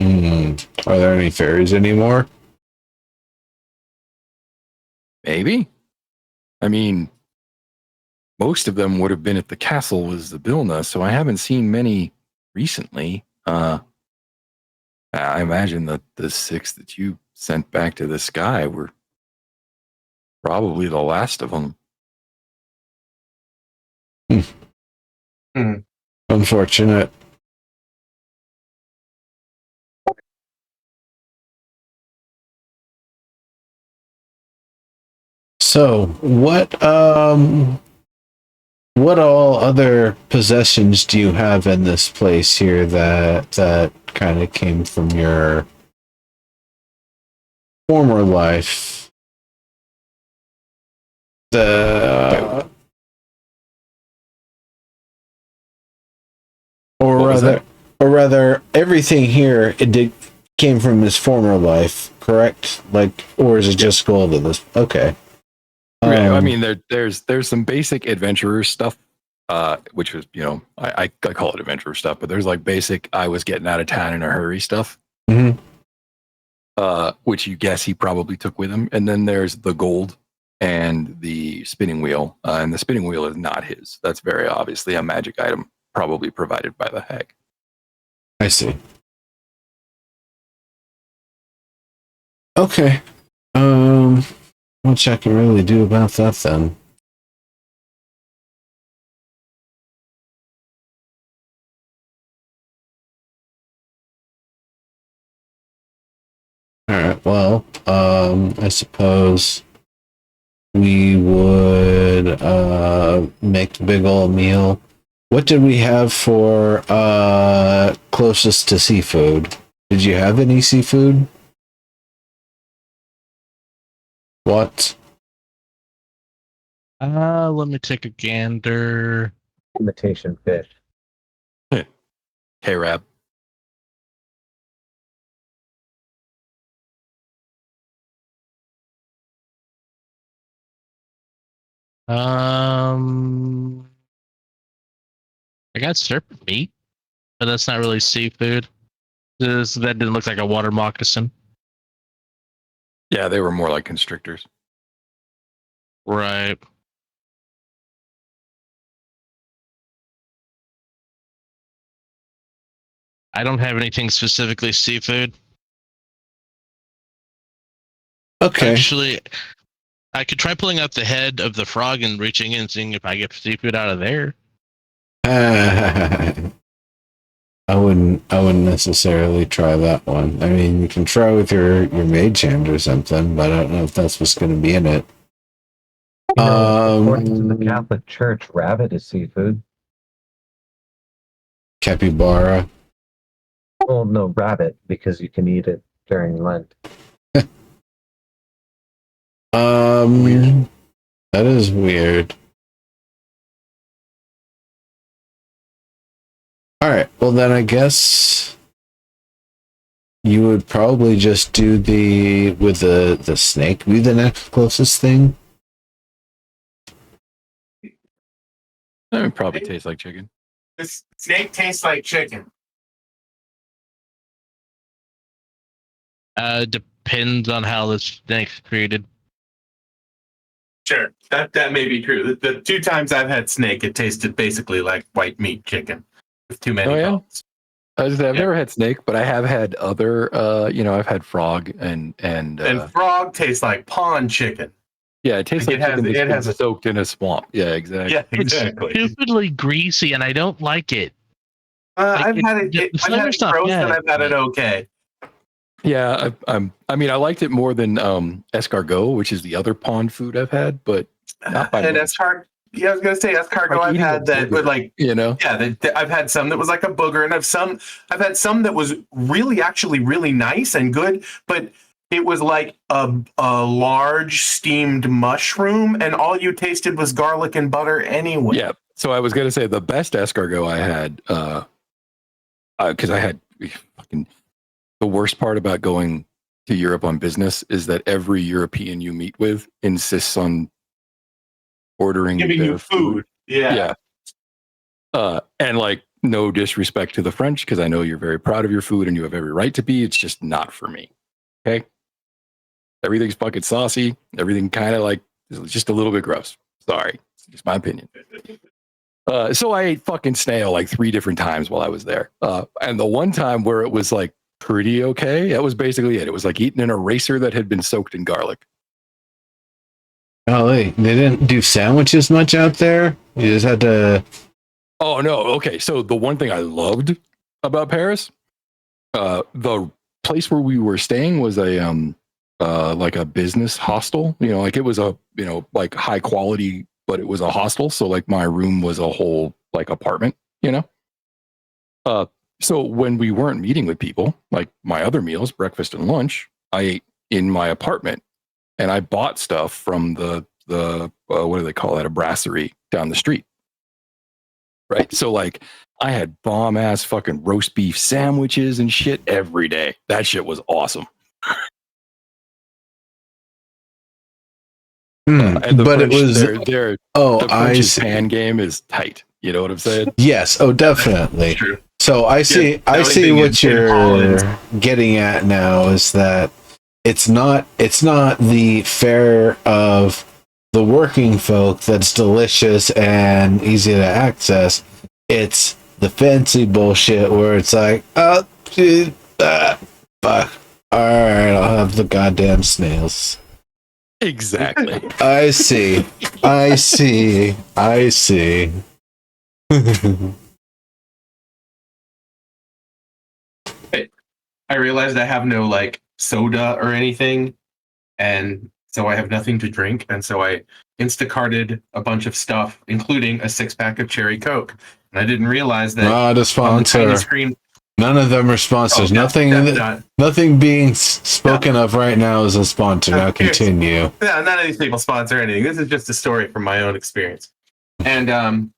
Are there any fairies anymore? Maybe. I mean, most of them would have been at the castle was the Bilna, so I haven't seen many recently. I imagine that the 6 that you sent back to the sky were probably the last of them. Unfortunate. So, what all other possessions do you have in this place here that kind of came from your former life? Or rather, everything here came from his former life, correct? Like, or is it just gold in this? Okay. I mean, there's some basic adventurer stuff, which was, I call it adventurer stuff, but there's like basic I was getting out of town in a hurry stuff, which you guess he probably took with him. And then there's the gold and the spinning wheel, and the spinning wheel is not his. That's very obviously a magic item, probably provided by the hag. I see. Okay. Much I can really do about that then. Alright, well, I suppose we would make the big old meal. What did we have for closest to seafood? Did you have any seafood? What? Let me take a gander. Imitation fish. K-Rab. I got serpent meat, but that's not really seafood. That didn't look like a water moccasin. Yeah, they were more like constrictors. Right. I don't have anything specifically seafood. Okay. Actually, I could try pulling out the head of the frog and reaching in and seeing if I get seafood out of there. I wouldn't necessarily try that one. I mean, you can try with your mage hand or something, but I don't know if that's what's going to be in it. According to the Catholic Church, rabbit is seafood. Capybara. Well, no, rabbit, because you can eat it during Lent. Weird. That is weird. All right. Well, then I guess you would probably just do the snake be the next closest thing. That would probably taste like chicken. This snake tastes like chicken. Depends on how the snake's treated. Sure, that may be true. The 2 times I've had snake, it tasted basically like white meat chicken with too many bones. I've never had snake, but I have had other. I've had frog and frog tastes like pond chicken. Yeah, it tastes like chicken that's been soaked in a swamp. Yeah, exactly. Yeah, exactly. It's stupidly greasy, and I don't like it. I've had it. The I've had flavor's it not gross, bad, and I've had it but- okay. Yeah, I mean, I liked it more than escargot, which is the other pond food I've had, but not by And much. yeah, I was gonna say escargot. Like I've eating a had that, but booger, like, you know, yeah, I've had some that was like a booger, and I've had some that was actually really nice and good, but it was like a large steamed mushroom, and all you tasted was garlic and butter anyway. yeah. So I was gonna say the best escargot I had, because I had fucking the worst part about going to Europe on business is that every European you meet with insists on ordering Giving their you food. Yeah. And like, no disrespect to the French, because I know you're very proud of your food and you have every right to be. It's just not for me. Okay. Everything's fucking saucy. Everything kind of like is just a little bit gross. Sorry. It's just my opinion. So I ate fucking snail like 3 different times while I was there. And the one time where it was like pretty okay, that was basically it. It was like eating an eraser that had been soaked in garlic. Oh, they didn't do sandwiches much out there. You just had to. Oh no. Okay. So the one thing I loved about Paris, the place where we were staying was a like a business hostel. You know, like it was a, you know, like high quality, but it was a hostel. So like my room was a whole like apartment, you know? So when we weren't meeting with people, like my other meals, breakfast and lunch, I ate in my apartment, and I bought stuff from the what do they call that? A brasserie down the street. Right. So like I had bomb ass fucking roast beef sandwiches and shit every day. That shit was awesome. And the But French, it was. their Oh, the I French's see. pan game is tight. You know what I'm saying? Yes. Oh, definitely. True. So I see. Yeah, I the only see thing what in you're Holland- getting at now is that it's not the fare of the working folk that's delicious and easy to access. It's the fancy bullshit where it's like, oh, dude, fuck. All right, I'll have the goddamn snails. Exactly. I see. I see. I see. I realized I have no like soda or anything, and so I have nothing to drink, and so I Instacarted a bunch of stuff, including a 6-pack of cherry Coke. And I didn't realize that Not a on the sponsor. tiny screen. None of them are sponsors. Oh, nothing. that's not. Nothing being spoken of right now is a sponsor. Now continue. No, none of these people sponsor anything. This is just a story from my own experience. And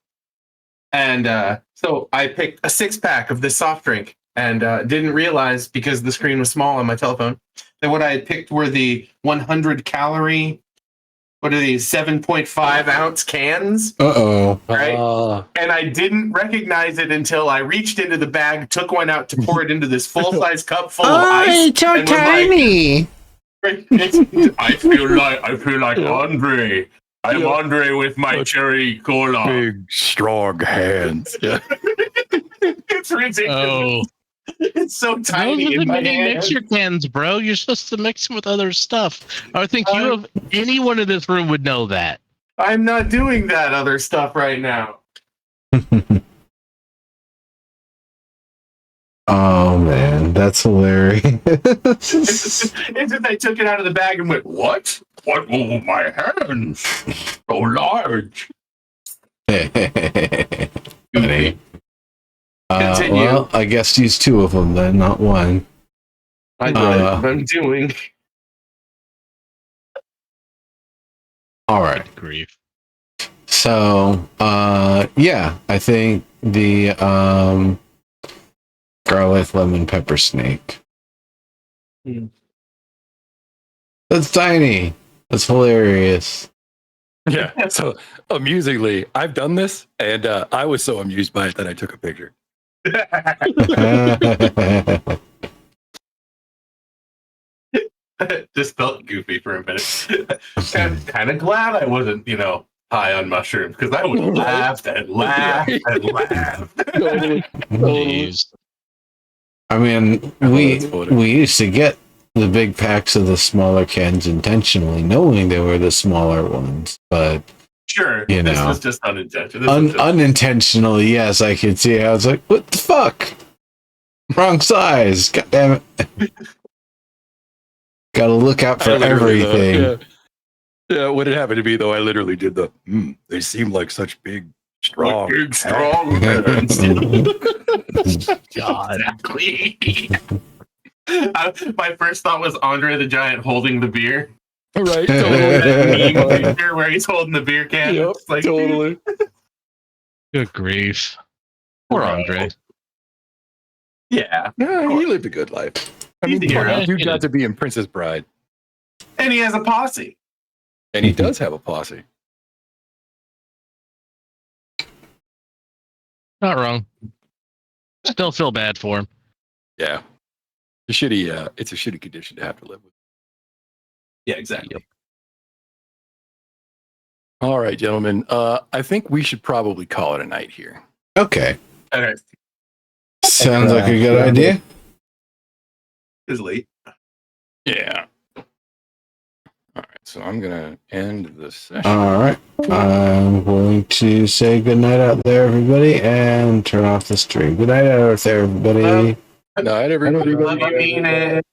so I picked a 6-pack of this soft drink, and didn't realize, because the screen was small on my telephone, that what I had picked were the 100 calorie, what are these, 7.5 ounce cans? Uh-oh. Right? And I didn't recognize it until I reached into the bag, took one out to pour it into this full-size cup full of ice. It's so and was like, tiny. I feel like Andre. I'm Yeah. Andre with my Such cherry cola. Big, strong hands. Yeah. It's ridiculous. Oh, It's so those tiny are the in my mini hand. mixer cans, bro. You're supposed to mix them with other stuff. I think anyone in this room would know that. I'm not doing that other stuff right now. Oh man, that's hilarious. It's just I took it out of the bag and went, what? What? Oh, my hands. So large. Funny. Continue. Well, I guess use 2 of them then, not 1. I know what I'm doing. All right. Grief. So, yeah, I think the garlic lemon pepper snake. Hmm. That's tiny. That's hilarious. Yeah. So amusingly, I've done this, and I was so amused by it that I took a picture. Just felt goofy for a minute. kind of glad I wasn't, high on mushrooms, because I would have laughed and laughed and laughed. Totally. Jeez. I mean, that's funny. we used to get the big packs of the smaller cans intentionally, knowing they were the smaller ones, but Sure, You this know. was just unintentional. This was just- Unintentionally, yes, I could see. I was like, what the fuck? Wrong size. God damn it. Gotta look out for I literally, everything. Yeah, what it happened to me though, I literally did the. They seem like such big, strong, big, strong hands. God. Exactly. My first thought was Andre the Giant holding the beer. Right, That meme totally. picture where he's holding the beer can. Yep, It's like, totally. Good grief. Poor Andre. Yeah. Yeah, he lived a good life. I mean, He's a hero. dude got to be in Princess Bride, And he has a posse. and he does have a posse. Not wrong. Still feel bad for him. Yeah, it's a shitty. It's a shitty condition to have to live with. Yeah, exactly. All right, gentlemen. I think we should probably call it a night here. Okay. Okay. Sounds like a good idea. It's late. Yeah. All right, so I'm gonna end the session. All right. I'm going to say good night out there, everybody, and turn off the stream. Good night out there, everybody. Good night, everybody. Love you, mean it.